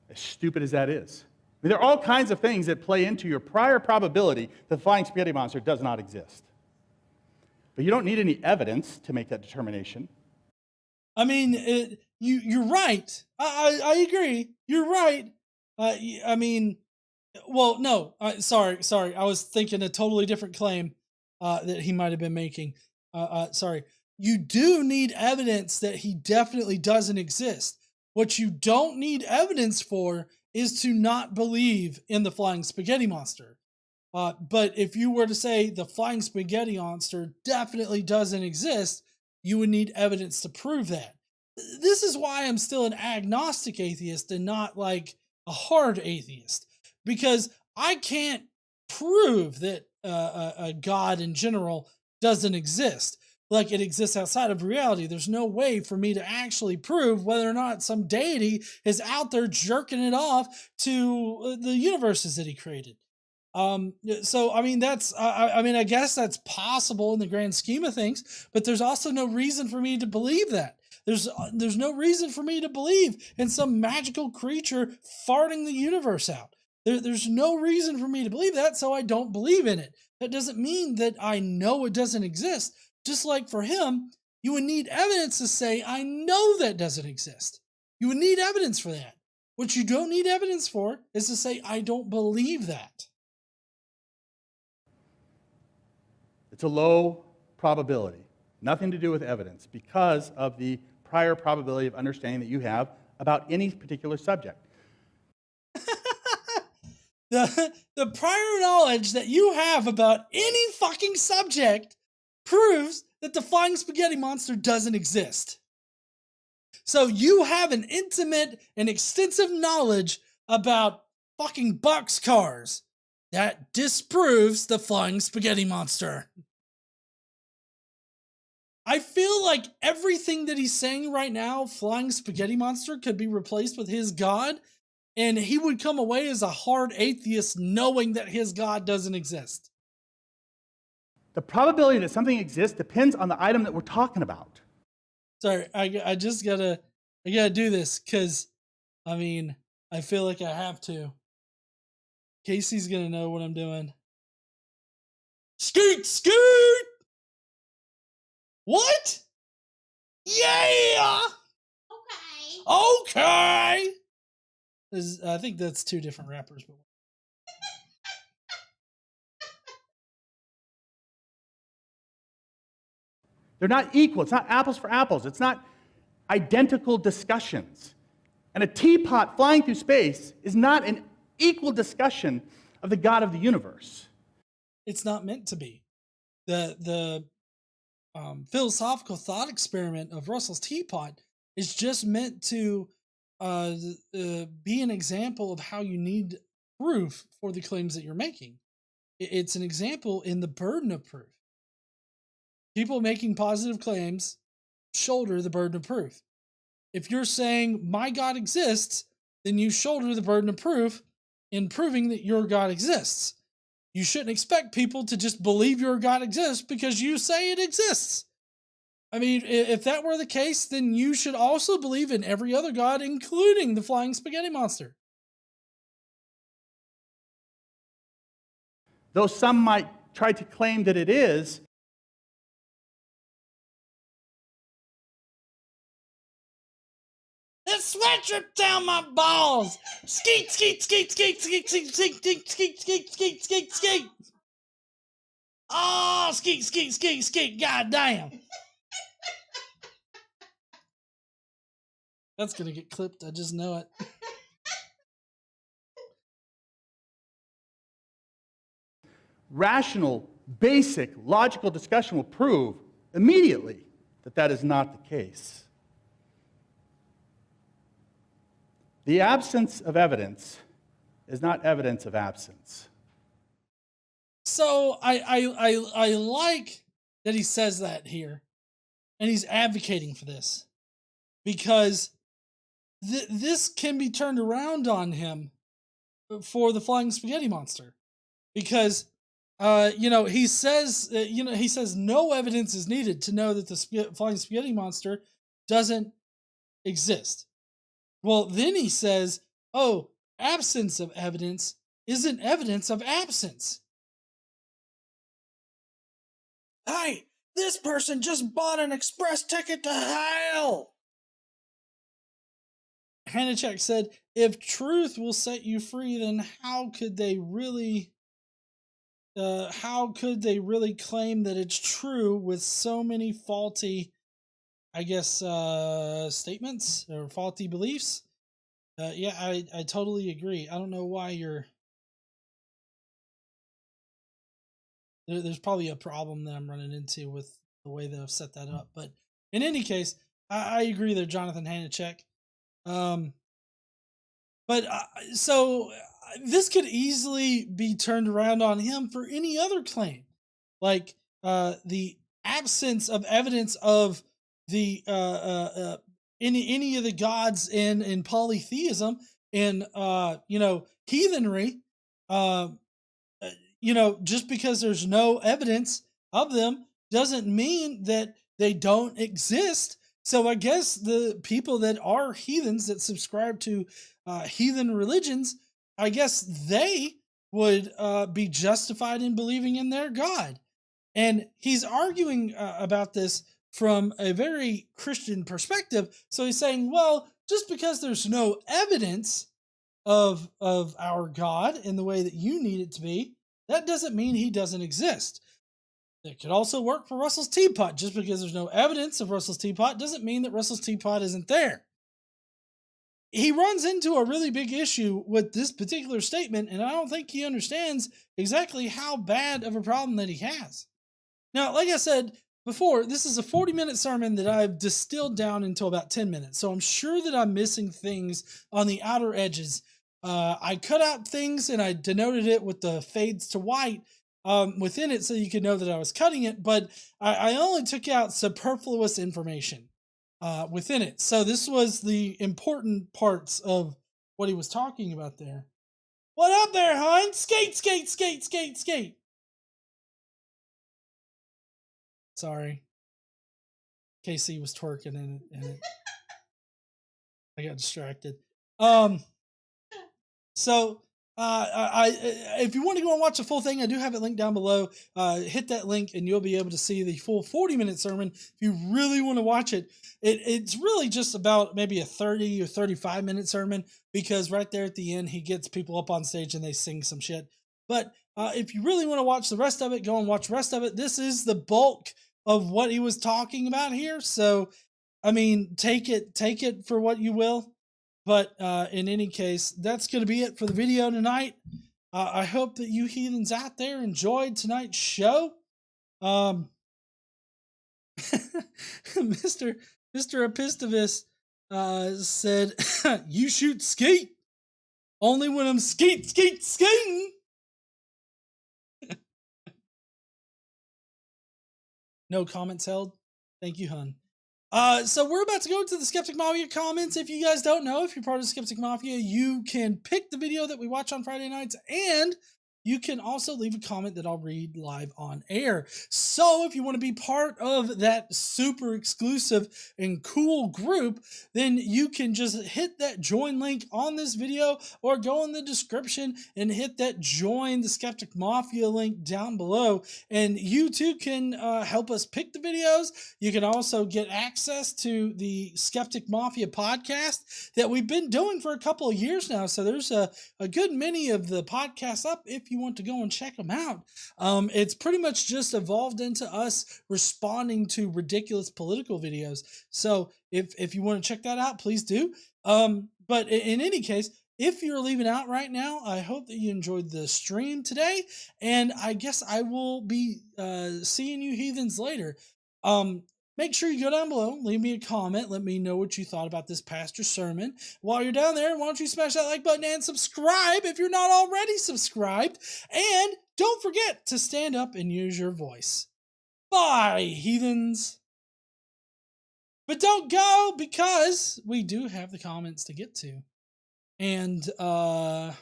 As stupid as that is. I mean, there are all kinds of things that play into your prior probability that the flying spaghetti monster does not exist. But you don't need any evidence to make that determination. I mean, you're right. I agree. You're right. I mean, well, no. Sorry. I was thinking a totally different claim that he might have been making. Sorry. You do need evidence that he definitely doesn't exist. What you don't need evidence for is to not believe in the flying spaghetti monster. But if you were to say the flying spaghetti monster definitely doesn't exist, you would need evidence to prove that. This is why I'm still an agnostic atheist and not like a hard atheist. Because I can't prove that a God in general doesn't exist. Like it exists outside of reality. There's no way for me to actually prove whether or not some deity is out there jerking it off to the universes that he created. So I mean, I mean, I guess that's possible in the grand scheme of things, but there's also no reason for me to believe that. There's no reason for me to believe in some magical creature farting the universe out. There's no reason for me to believe that, so I don't believe in it. That doesn't mean that I know it doesn't exist. Just like for him, you would need evidence to say, I know that doesn't exist. You would need evidence for that. What you don't need evidence for is to say, I don't believe that. It's a low probability, nothing to do with evidence, because of the prior probability of understanding that you have about any particular subject. The prior knowledge that you have about any fucking subject proves that the flying spaghetti monster doesn't exist. So you have an intimate and extensive knowledge about fucking boxcars. That disproves the flying spaghetti monster. I feel like everything that he's saying right now, flying spaghetti monster, could be replaced with his God, and he would come away as a hard atheist knowing that his God doesn't exist. The probability that something exists depends on the item that we're talking about. Sorry, I gotta do this because, I mean, I feel like I have to. Casey's gonna know what I'm doing. Skeet, skeet! What? Yeah! Okay! I think that's two different rappers. But They're not equal. It's not apples for apples. It's not identical discussions. And a teapot flying through space is not an equal discussion of the God of the universe. it's not meant to be. The philosophical thought experiment of Russell's teapot is just meant to be an example of how you need proof for the claims that you're making. It's an example in the burden of proof. People making positive claims shoulder the burden of proof. If you're saying my God exists, then you shoulder the burden of proof in proving that your God exists. You shouldn't expect people to just believe your God exists because you say it exists. I mean, if that were the case, then you should also believe in every other God, including the flying spaghetti monster. Though some might try to claim that it is, This sweatshirt down my balls. Skeet, skeet, skeet, skeet, skeet, skeet, skeet, skeet, skeet, skeet, skeet, skeet, skeet. Oh, skeet, skeet, skeet, skeet. God damn. That's gonna get clipped. I just know it. rational, basic, logical discussion will prove immediately that that is not the case. The absence of evidence is not evidence of absence. So I like that he says that here, and he's advocating for this, because this can be turned around on him for the flying spaghetti monster, because he says he says no evidence is needed to know that the flying spaghetti monster doesn't exist. Well, then he says, oh, absence of evidence isn't evidence of absence. Hey, this person just bought an express ticket to hell. Hanachek said, if truth will set you free, then how could they really claim that it's true with so many faulty, I guess, statements or faulty beliefs? Yeah, I totally agree. I don't know why you're... There's probably a problem that I'm running into with the way that I've set that up. But in any case, I agree there, Jonathan Hanachek. So this could easily be turned around on him for any other claim. Like the absence of evidence of the any of the gods in polytheism and heathenry. just because there's no evidence of them doesn't mean that they don't exist. So I guess the people that are heathens that subscribe to heathen religions, I guess they would be justified in believing in their God. And he's arguing about this from a very Christian perspective. So he's saying, well, just because there's no evidence of our God in the way that you need it to be, that doesn't mean he doesn't exist. It could also work for Russell's teapot. Just because there's no evidence of Russell's teapot doesn't mean that Russell's teapot isn't there. He runs into a really big issue with this particular statement, and I don't think he understands exactly how bad of a problem that he has. Now, like I said before, this is a 40-minute sermon that I've distilled down into about 10 minutes, so I'm sure that I'm missing things on the outer edges. I cut out things and I denoted it with the fades to white within it so you could know that I was cutting it, but I only took out superfluous information within it. So this was the important parts of what he was talking about there. What up there, hon? Skate, skate, skate, skate, skate. Sorry. KC was twerking in it, and I got distracted. So if you want to go and watch the full thing, I do have it linked down below. Hit that link and you'll be able to see the full 40-minute sermon. If you really want to watch it, it's really just about maybe a 30 or 35-minute sermon, because right there at the end, he gets people up on stage and they sing some shit. But if you really want to watch the rest of it, go and watch the rest of it. This is the bulk of what he was talking about here. So, I mean, take it for what you will. But in any case, that's going to be it for the video tonight. I hope that you heathens out there enjoyed tonight's show. Mr. Epistovus said, you shoot skate only when I'm skating. No comments held. Thank you, hun. So we're about to go to the Skeptic Mafia comments. If you guys don't know, if you're part of the Skeptic Mafia, you can pick the video that we watch on Friday nights, and you can also leave a comment that I'll read live on air. So if you want to be part of that super exclusive and cool group, then you can just hit that join link on this video, or go in the description and hit that join the Skeptic Mafia link down below. And you too can help us pick the videos. You can also get access to the Skeptic Mafia podcast that we've been doing for a couple of years now. So there's a good many of the podcasts up if you want to go and check them out. It's pretty much just evolved into us responding to ridiculous political videos. So if you want to check that out, please do. But in any case, if you're leaving out right now, I hope that you enjoyed the stream today, and I guess I will be seeing you heathens later. Make sure you go down below, leave me a comment, let me know what you thought about this pastor's sermon. While you're down there, why don't you smash that like button and subscribe if you're not already subscribed. And don't forget to stand up and use your voice. Bye, heathens. But don't go, because we do have the comments to get to. And, let's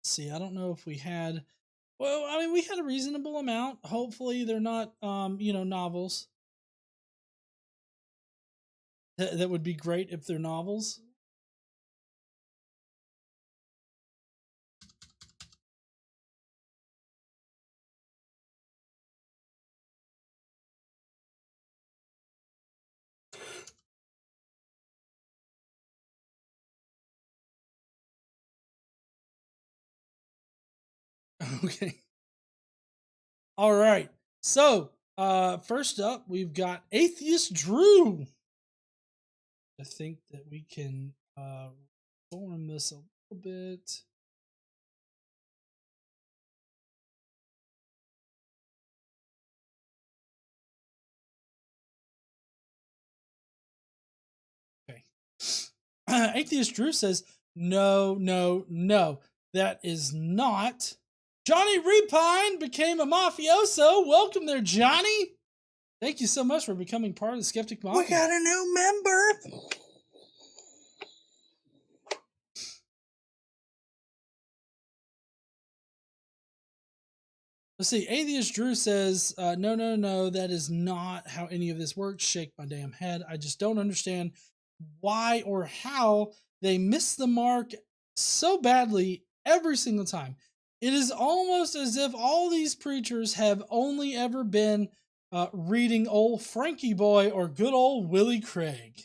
see, I don't know if we had... Well, I mean, we had a reasonable amount. Hopefully they're not, novels. That would be great if they're novels. Okay. All right. So, first up, we've got Atheist Drew. I think that we can form this a little bit. Okay. Atheist Drew says, no, that is not. Johnny Repine became a mafioso. Welcome there, Johnny. Thank you so much for becoming part of the Skeptic Mafia. We got a new member. Let's see. Atheist Drew says, no, that is not how any of this works. Shake my damn head. I just don't understand why or how they miss the mark so badly every single time. It is almost as if all these preachers have only ever been reading old Frankie Boy or good old Willie Craig.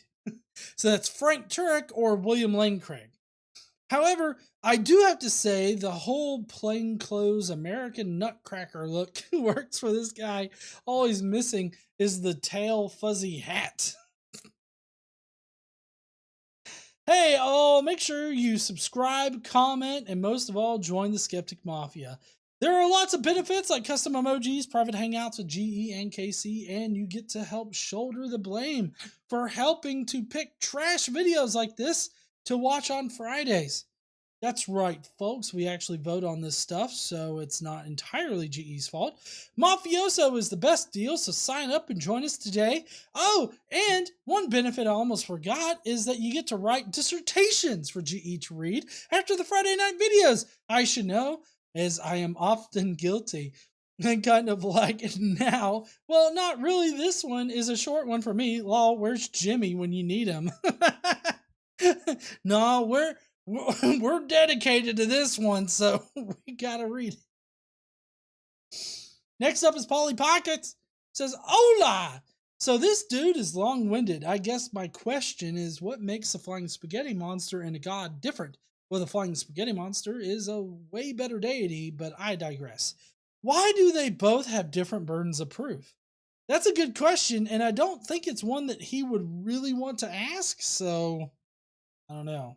So that's Frank Turek or William Lane Craig. However, I do have to say the whole plainclothes American nutcracker look works for this guy. All he's missing is the tail fuzzy hat. Hey, make sure you subscribe, comment, and most of all, join the Skeptic Mafia. There are lots of benefits like custom emojis, private hangouts with GE and KC, and you get to help shoulder the blame for helping to pick trash videos like this to watch on Fridays. That's right, folks. We actually vote on this stuff, so it's not entirely GE's fault. Mafioso is the best deal, so sign up and join us today. Oh, and one benefit I almost forgot is that you get to write dissertations for GE to read after the Friday night videos. I should know, as I am often guilty. And kind of like now. Well, not really. This one is a short one for me. Lol, where's Jimmy when you need him? No, we're dedicated to this one, so we gotta read it. Next up is Polly Pockets. Says, hola! So this dude is long-winded. I guess my question is, what makes a flying spaghetti monster and a god different? Well, the flying spaghetti monster is a way better deity, but I digress. Why do they both have different burdens of proof? That's a good question, and I don't think it's one that he would really want to ask, so I don't know.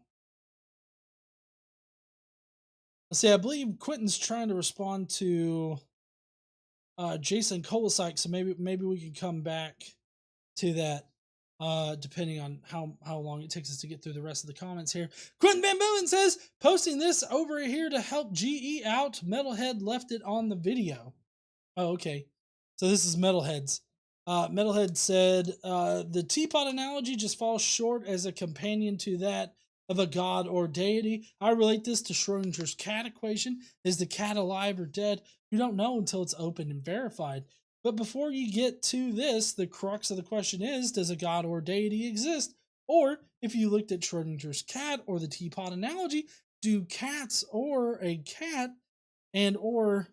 Let's see, I believe Quentin's trying to respond to Jason Kolasik, so maybe we can come back to that depending on how long it takes us to get through the rest of the comments here. Quentin Van Bowen says, posting this over here to help GE out. Metalhead left it on the video. Oh, okay. So this is Metalhead's. Metalhead said, the teapot analogy just falls short as a companion to that of a god or deity. I relate this to Schrodinger's cat equation. Is the cat alive or dead? You don't know until it's opened and verified. But before you get to this, the crux of the question is, does a god or deity exist? Or, if you looked at Schrodinger's cat or the teapot analogy, do cats or a cat or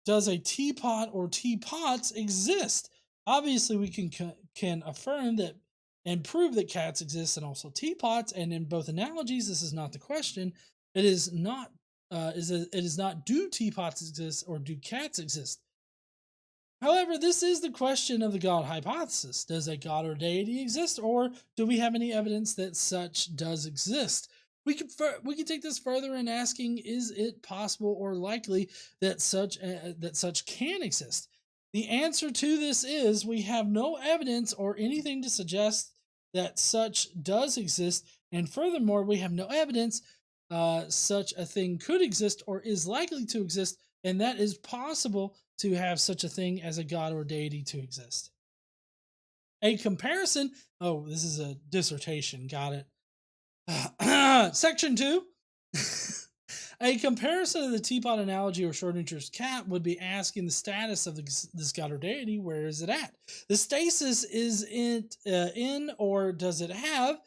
does a teapot or teapots exist? Obviously, we can affirm that and prove that cats exist and also teapots, and in both analogies, this is not the question. It is not do teapots exist or do cats exist? However, this is the question of the God hypothesis. Does a god or deity exist, or do we have any evidence that such does exist? We could take this further in asking, is it possible or likely that such can exist? The answer to this is we have no evidence or anything to suggest that such does exist, and furthermore, we have no evidence such a thing could exist or is likely to exist, and that is possible to have such a thing as a god or deity to exist. A comparison, oh, this is a dissertation, got it. Section 2. A comparison of the teapot analogy or Schrodinger's cat would be asking the status of this god or deity. Where is it at? The stasis is it in or does it have?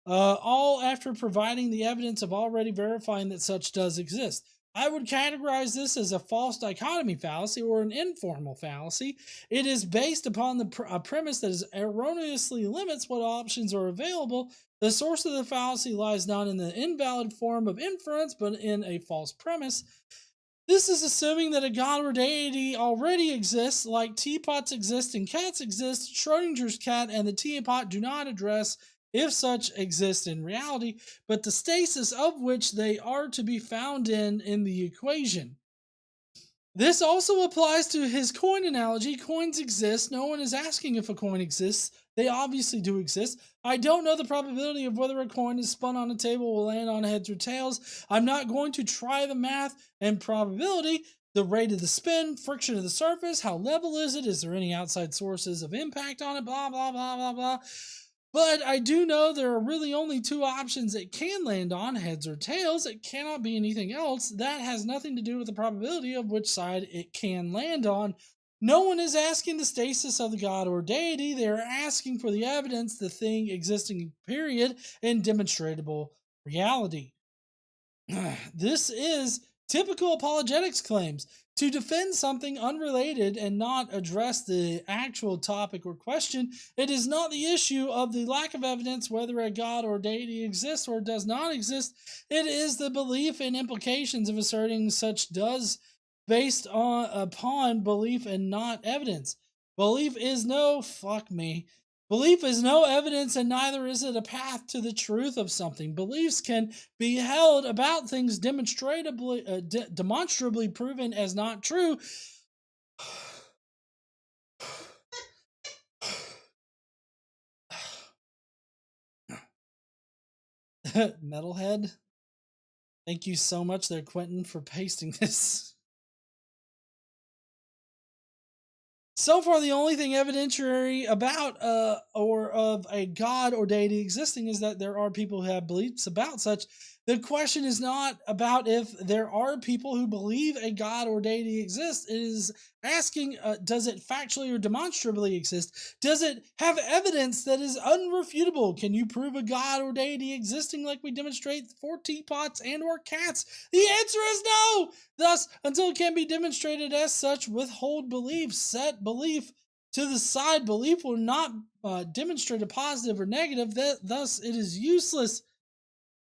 All after providing the evidence of already verifying that such does exist. I would categorize this as a false dichotomy fallacy or an informal fallacy. It is based upon a premise that erroneously limits what options are available. The source of the fallacy lies not in the invalid form of inference, but in a false premise. This is assuming that a god or deity already exists, like teapots exist and cats exist. Schrodinger's cat and the teapot do not address if such exist in reality, but the stasis of which they are to be found in the equation. This also applies to his coin analogy. Coins exist. No one is asking if a coin exists. They obviously do exist. I don't know the probability of whether a coin is spun on a table will land on heads or tails. I'm not going to try the math and probability, the rate of the spin, friction of the surface, how level is it, is there any outside sources of impact on it, blah, blah, blah, blah, blah. But I do know there are really only two options it can land on, heads or tails. It cannot be anything else. That has nothing to do with the probability of which side it can land on. No one is asking the stasis of the god or deity. They are asking for the evidence, the thing existing, period, in demonstrable reality. This is typical apologetics claims. To defend something unrelated and not address the actual topic or question, it is not the issue of the lack of evidence whether a god or deity exists or does not exist. It is the belief and implications of asserting such does based upon belief and not evidence. Belief is no Belief is no evidence, and neither is it a path to the truth of something. Beliefs can be held about things demonstrably proven as not true. Metalhead. Thank you so much there, Quentin, for pasting this. So far, the only thing evidentiary about or of a god or deity existing is that there are people who have beliefs about such. The question is not about if there are people who believe a god or deity exists. It is asking, does it factually or demonstrably exist? Does it have evidence that is unrefutable? Can you prove a god or deity existing like we demonstrate for teapots and or cats? The answer is no! Thus, until it can be demonstrated as such, withhold belief, set belief to the side. Belief will not demonstrate a positive or negative, thus it is useless.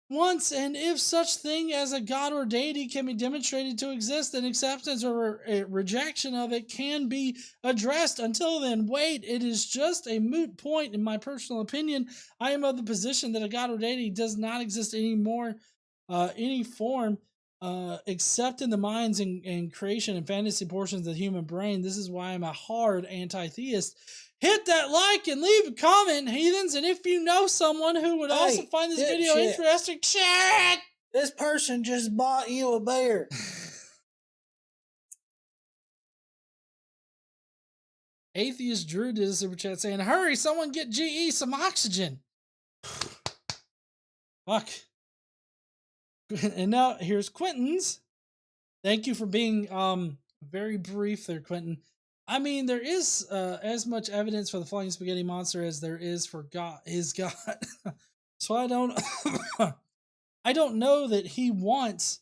Once and if such thing as a god or deity can be demonstrated to exist, then acceptance or rejection of it can be addressed. Until then, wait, it is just a moot point in my personal opinion. I am of the position that a god or deity does not exist anymore, any form, except in the minds and creation and fantasy portions of the human brain. This is why I'm a hard anti-theist. Hit that like and leave a comment, heathens, and if you know someone who would also find this video interesting, share it! This person just bought you a beer. Atheist Drew did a super chat saying, hurry, someone get GE some oxygen. Fuck. And now here's Quentin's. Thank you for being very brief there, Quentin. I mean, there is as much evidence for the flying spaghetti monster as there is for his God. So I don't I don't know that he wants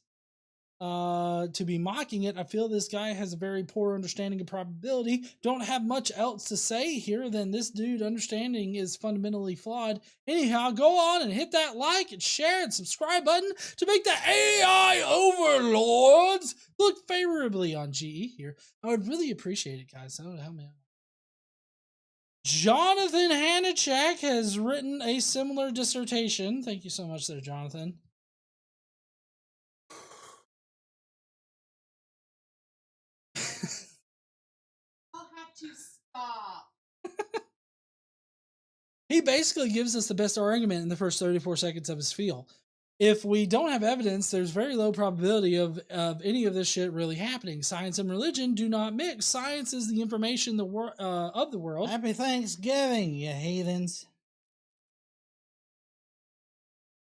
to be mocking it. I feel this guy has a very poor understanding of probability. Don't have much else to say here than this dude understanding is fundamentally flawed. Anyhow, go on and hit that like and share and subscribe button to make the AI overlords look favorably on GE here. I would really appreciate it, guys. That would help me out. Jonathan Hanachak has written a similar dissertation. Thank you so much there, Jonathan. I'll have to stop. He basically gives us the best argument in the first 34 seconds of his spiel. If we don't have evidence, there's very low probability of any of this shit really happening. Science and religion do not mix. Science is the information of the world. Happy Thanksgiving, you heathens.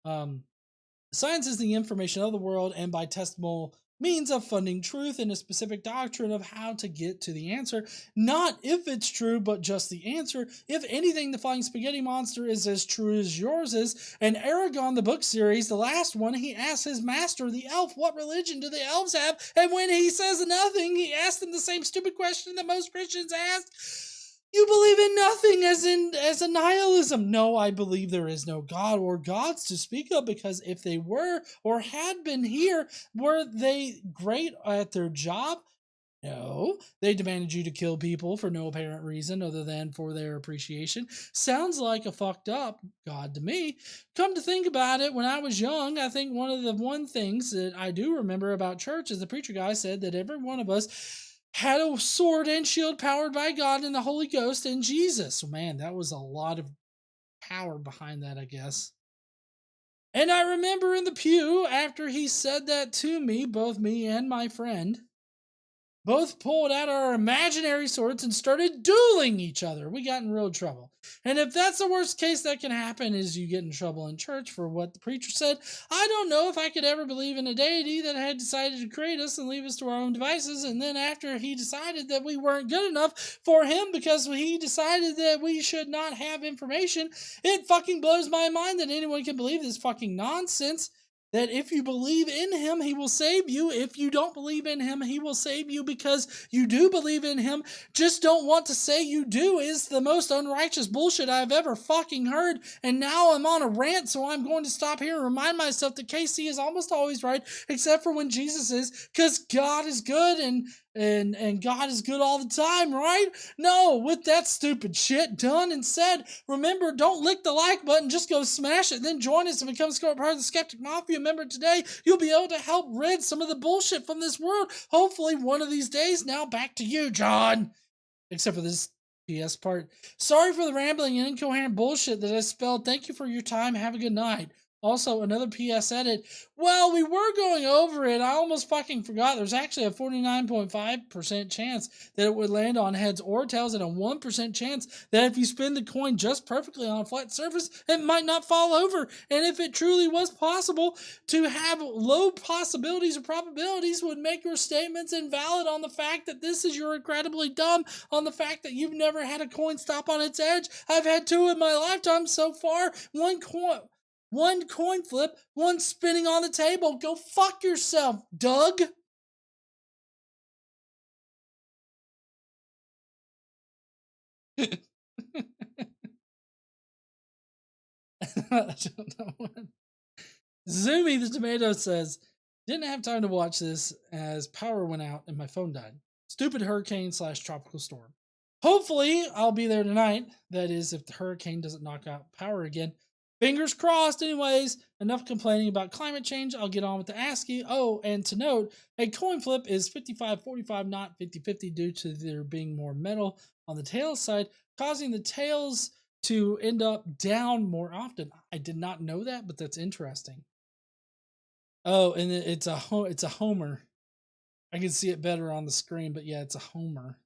Science is the information of the world, and by testable means of funding truth in a specific doctrine of how to get to the answer. Not if it's true, but just the answer. If anything, the flying spaghetti monster is as true as yours is. And Aragon, the book series, the last one, he asks his master, the elf, what religion do the elves have? And when he says nothing, he asks them the same stupid question that most Christians ask. You believe in nothing as a nihilism. No, I believe there is no God or gods to speak of, because if they were or had been here, were they great at their job? No. They demanded you to kill people for no apparent reason other than for their appreciation. Sounds like a fucked up God to me. Come to think about it, when I was young, I think one of the things that I do remember about church is the preacher guy said that every one of us had a sword and shield powered by God and the Holy Ghost and Jesus. Man, that was a lot of power behind that, I guess. And I remember in the pew, after he said that to me, both me and my friend, both pulled out our imaginary swords and started dueling each other. We got in real trouble. And if that's the worst case that can happen is you get in trouble in church for what the preacher said, I don't know if I could ever believe in a deity that had decided to create us and leave us to our own devices. And then after he decided that we weren't good enough for him because he decided that we should not have information, it fucking blows my mind that anyone can believe this fucking nonsense. That if you believe in him, he will save you. If you don't believe in him, he will save you because you do believe in him. Just don't want to say you do is the most unrighteous bullshit I've ever fucking heard. And now I'm on a rant, so I'm going to stop here and remind myself that KC is almost always right, except for when Jesus is, because God is good and God is good all the time, right? No, with that stupid shit done and said, remember, don't lick the like button, just go smash it, then join us and become part of the Skeptic Mafia member today. You'll be able to help rid some of the bullshit from this world. Hopefully one of these days. Now back to you, John. Except for this PS part. Sorry for the rambling and incoherent bullshit that I spelled. Thank you for your time. Have a good night. Also, another PS edit. Well, we were going over it. I almost fucking forgot. There's actually a 49.5% chance that it would land on heads or tails, and a 1% chance that if you spin the coin just perfectly on a flat surface, it might not fall over. And if it truly was possible to have low possibilities or probabilities, would make your statements invalid on the fact that this is you're incredibly dumb, on the fact that you've never had a coin stop on its edge. I've had 2 in my lifetime so far. One coin flip, one spinning on the table. Go fuck yourself, Doug. I don't know what. Zoomy the Tomato says, didn't have time to watch this as power went out and my phone died. Stupid hurricane / tropical storm. Hopefully I'll be there tonight. That is, if the hurricane doesn't knock out power again. Fingers crossed. Anyways, enough complaining about climate change. I'll get on with the ASCII. Oh, and to note, a coin flip is 55-45, not 50-50, due to there being more metal on the tail side, causing the tails to end up down more often. I did not know that, but that's interesting. Oh, and it's a homer. I can see it better on the screen, but yeah, it's a homer.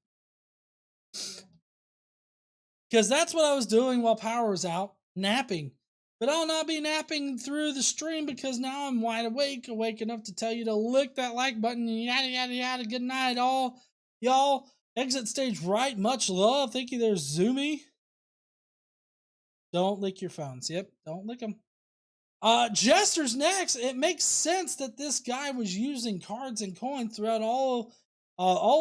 Because that's what I was doing while power was out, napping. But I'll not be napping through the stream because now I'm wide awake enough to tell you to lick that like button and yada yada yada. Good night, all y'all. Exit stage right. Much love. Thank you there, Zoomy. Don't lick your phones. Yep, don't lick them. Jester's next. It makes sense that this guy was using cards and coins throughout all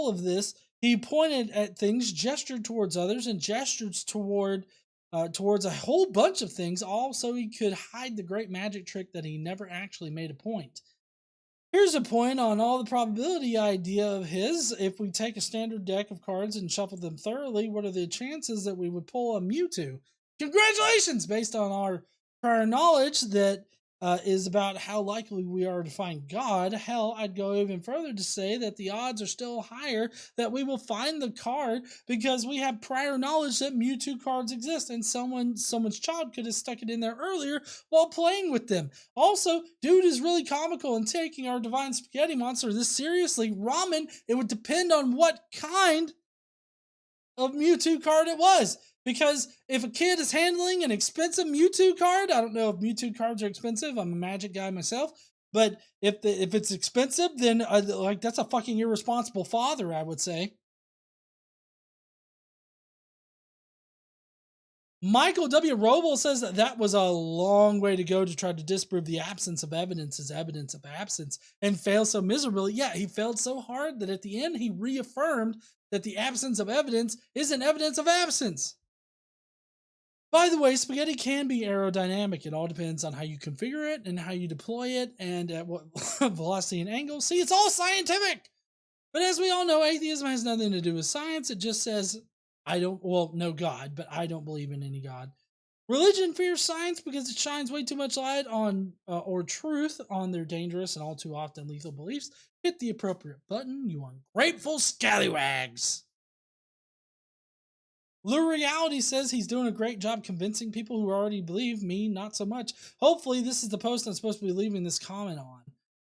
of this. He pointed at things, gestured towards others, and gestured towards a whole bunch of things, all so he could hide the great magic trick that he never actually made a point. Here's a point on all the probability idea of his. If we take a standard deck of cards and shuffle them thoroughly, what are the chances that we would pull a Mewtwo? Congratulations! Based on our prior knowledge that is about how likely we are to find God. Hell, I'd go even further to say that the odds are still higher that we will find the card because we have prior knowledge that Mewtwo cards exist and someone's child could have stuck it in there earlier while playing with them. Also, dude is really comical in taking our divine spaghetti monster this seriously. Ramen, it would depend on what kind of Mewtwo card it was. Because if a kid is handling an expensive Mewtwo card, I don't know if Mewtwo cards are expensive. I'm a Magic guy myself. But if it's expensive, then that's a fucking irresponsible father, I would say. Michael W. Roble says that was a long way to go to try to disprove the absence of evidence as evidence of absence and fail so miserably. Yeah, he failed so hard that at the end he reaffirmed that the absence of evidence isn't evidence of absence. By the way, spaghetti can be aerodynamic. It all depends on how you configure it and how you deploy it and at what velocity and angle. See, it's all scientific. But as we all know, atheism has nothing to do with science. It just says, no God, but I don't believe in any God. Religion fears science because it shines way too much light on, or truth on their dangerous and all too often lethal beliefs. Hit the appropriate button, you ungrateful scallywags. Lure Reality says he's doing a great job convincing people who already believe. Me, not so much. Hopefully, this is the post I'm supposed to be leaving this comment on.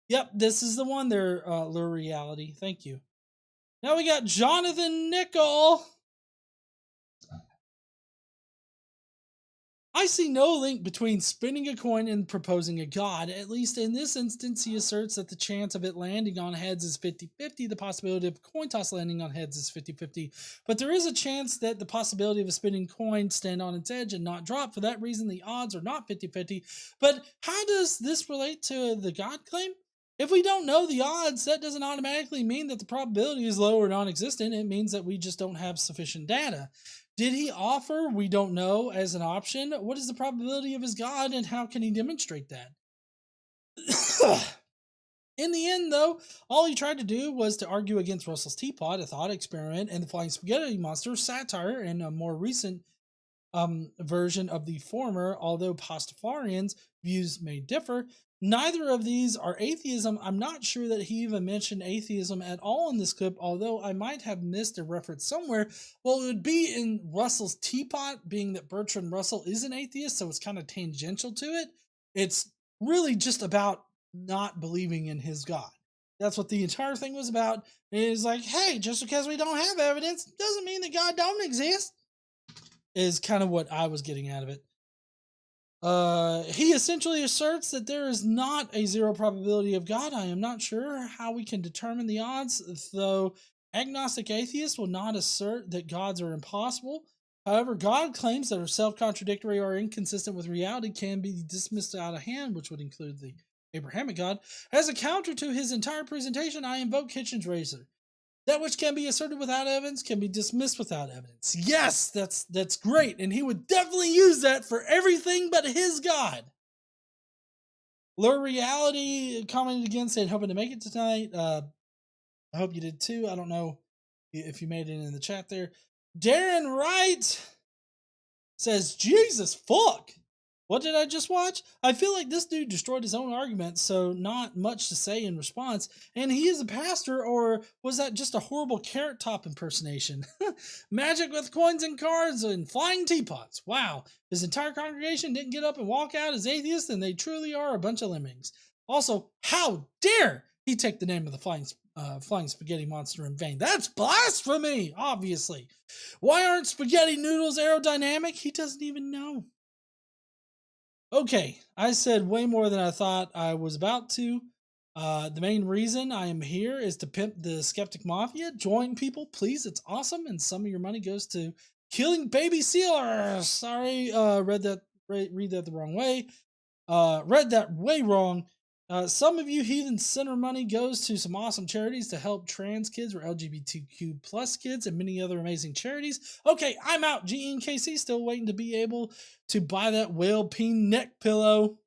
Yep, this is the one there, Lure Reality. Thank you. Now we got Jonathan Nickel. I see no link between spinning a coin and proposing a god. At least in this instance, he asserts that the chance of it landing on heads is 50-50. The possibility of a coin toss landing on heads is 50-50. But there is a chance that the possibility of a spinning coin stand on its edge and not drop. For that reason, the odds are not 50-50. But how does this relate to the god claim? If we don't know the odds, that doesn't automatically mean that the probability is low or non-existent. It means that we just don't have sufficient data. Did he offer "we don't know" as an option? What is the probability of his god, and how can he demonstrate that? In the end, though, all he tried to do was to argue against Russell's teapot, a thought experiment, and the flying spaghetti monster, satire, and a more recent version of the former, although Pastafarian's views may differ. Neither of these are atheism. I'm not sure that he even mentioned atheism at all in this clip, although I might have missed a reference somewhere. Well, it would be in Russell's teapot, being that Bertrand Russell is an atheist, so it's kind of tangential to it. It's really just about not believing in his God. That's what the entire thing was about. And it's like, hey, just because we don't have evidence doesn't mean that God don't exist, is kind of what I was getting out of it. He essentially asserts that there is not a zero probability of God. I am not sure how we can determine the odds, though agnostic atheists will not assert that gods are impossible. However, God claims that are self-contradictory or inconsistent with reality can be dismissed out of hand, which would include the Abrahamic God. As a counter to his entire presentation, I invoke Kitchen's razor. That which can be asserted without evidence can be dismissed without evidence. Yes, that's great, and he would definitely use that for everything but his God. Lure Reality commented again, saying, hoping to make it tonight. I hope you did too. I don't know if you made it in the chat there. Darren Wright says, Jesus fuck. What did I just watch? I feel like this dude destroyed his own argument, so not much to say in response. And he is a pastor, or was that just a horrible Carrot Top impersonation? Magic with coins and cards and flying teapots. Wow. His entire congregation didn't get up and walk out as atheists, and they truly are a bunch of lemmings. Also, how dare he take the name of the flying spaghetti monster in vain? That's blasphemy, obviously. Why aren't spaghetti noodles aerodynamic? He doesn't even know. Okay, I said way more than I thought I was about to. The main reason I am here is to pimp the Skeptic Mafia. Join people, please. It's awesome, and some of your money goes to killing baby sealers. Sorry, read that the wrong way. Read that way wrong. Some of you heathen center money goes to some awesome charities to help trans kids or LGBTQ plus kids and many other amazing charities. Okay, I'm out. GE and KC still waiting to be able to buy that whale peen neck pillow.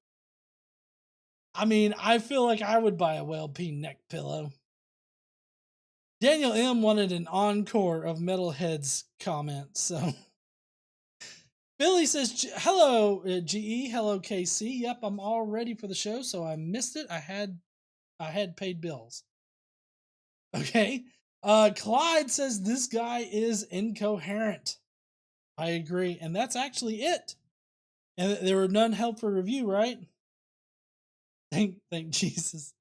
I mean, I feel like I would buy a whale peen neck pillow. Daniel M wanted an encore of Metalhead's comment, so... Billy says, hello, GE, hello, KC. Yep, I'm all ready for the show, so I missed it. I had paid bills. Okay. Clyde says, this guy is incoherent. I agree, and that's actually it. And there were none held for review, right? Thank Jesus.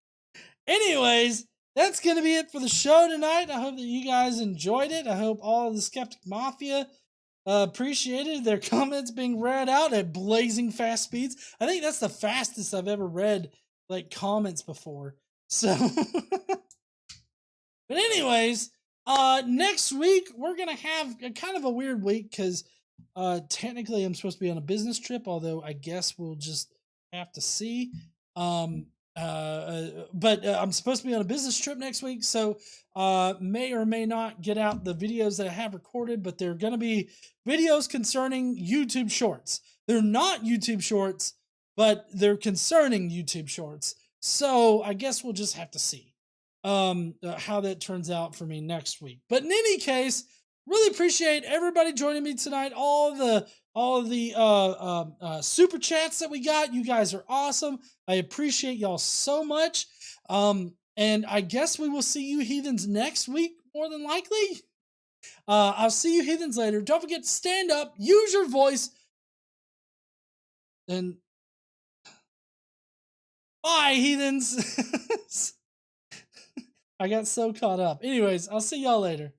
Anyways, that's going to be it for the show tonight. I hope that you guys enjoyed it. I hope all of the Skeptic Mafia appreciated their comments being read out at blazing fast speeds. I think that's the fastest I've ever read like comments before. So, but anyways, next week we're gonna have a kind of a weird week because technically I'm supposed to be on a business trip, although I guess we'll just have to see. But I'm supposed to be on a business trip next week, so may or may not get out the videos that I have recorded, but they're going to be videos concerning YouTube Shorts. They're not YouTube Shorts, but they're concerning YouTube Shorts. So I guess we'll just have to see how that turns out for me next week. But in any case, really appreciate everybody joining me tonight. All of the super chats that we got. You guys are awesome. I appreciate y'all so much. And I guess we will see you heathens next week, more than likely. I'll see you heathens later. Don't forget to stand up, use your voice, and bye, heathens. I got so caught up. Anyways, I'll see y'all later.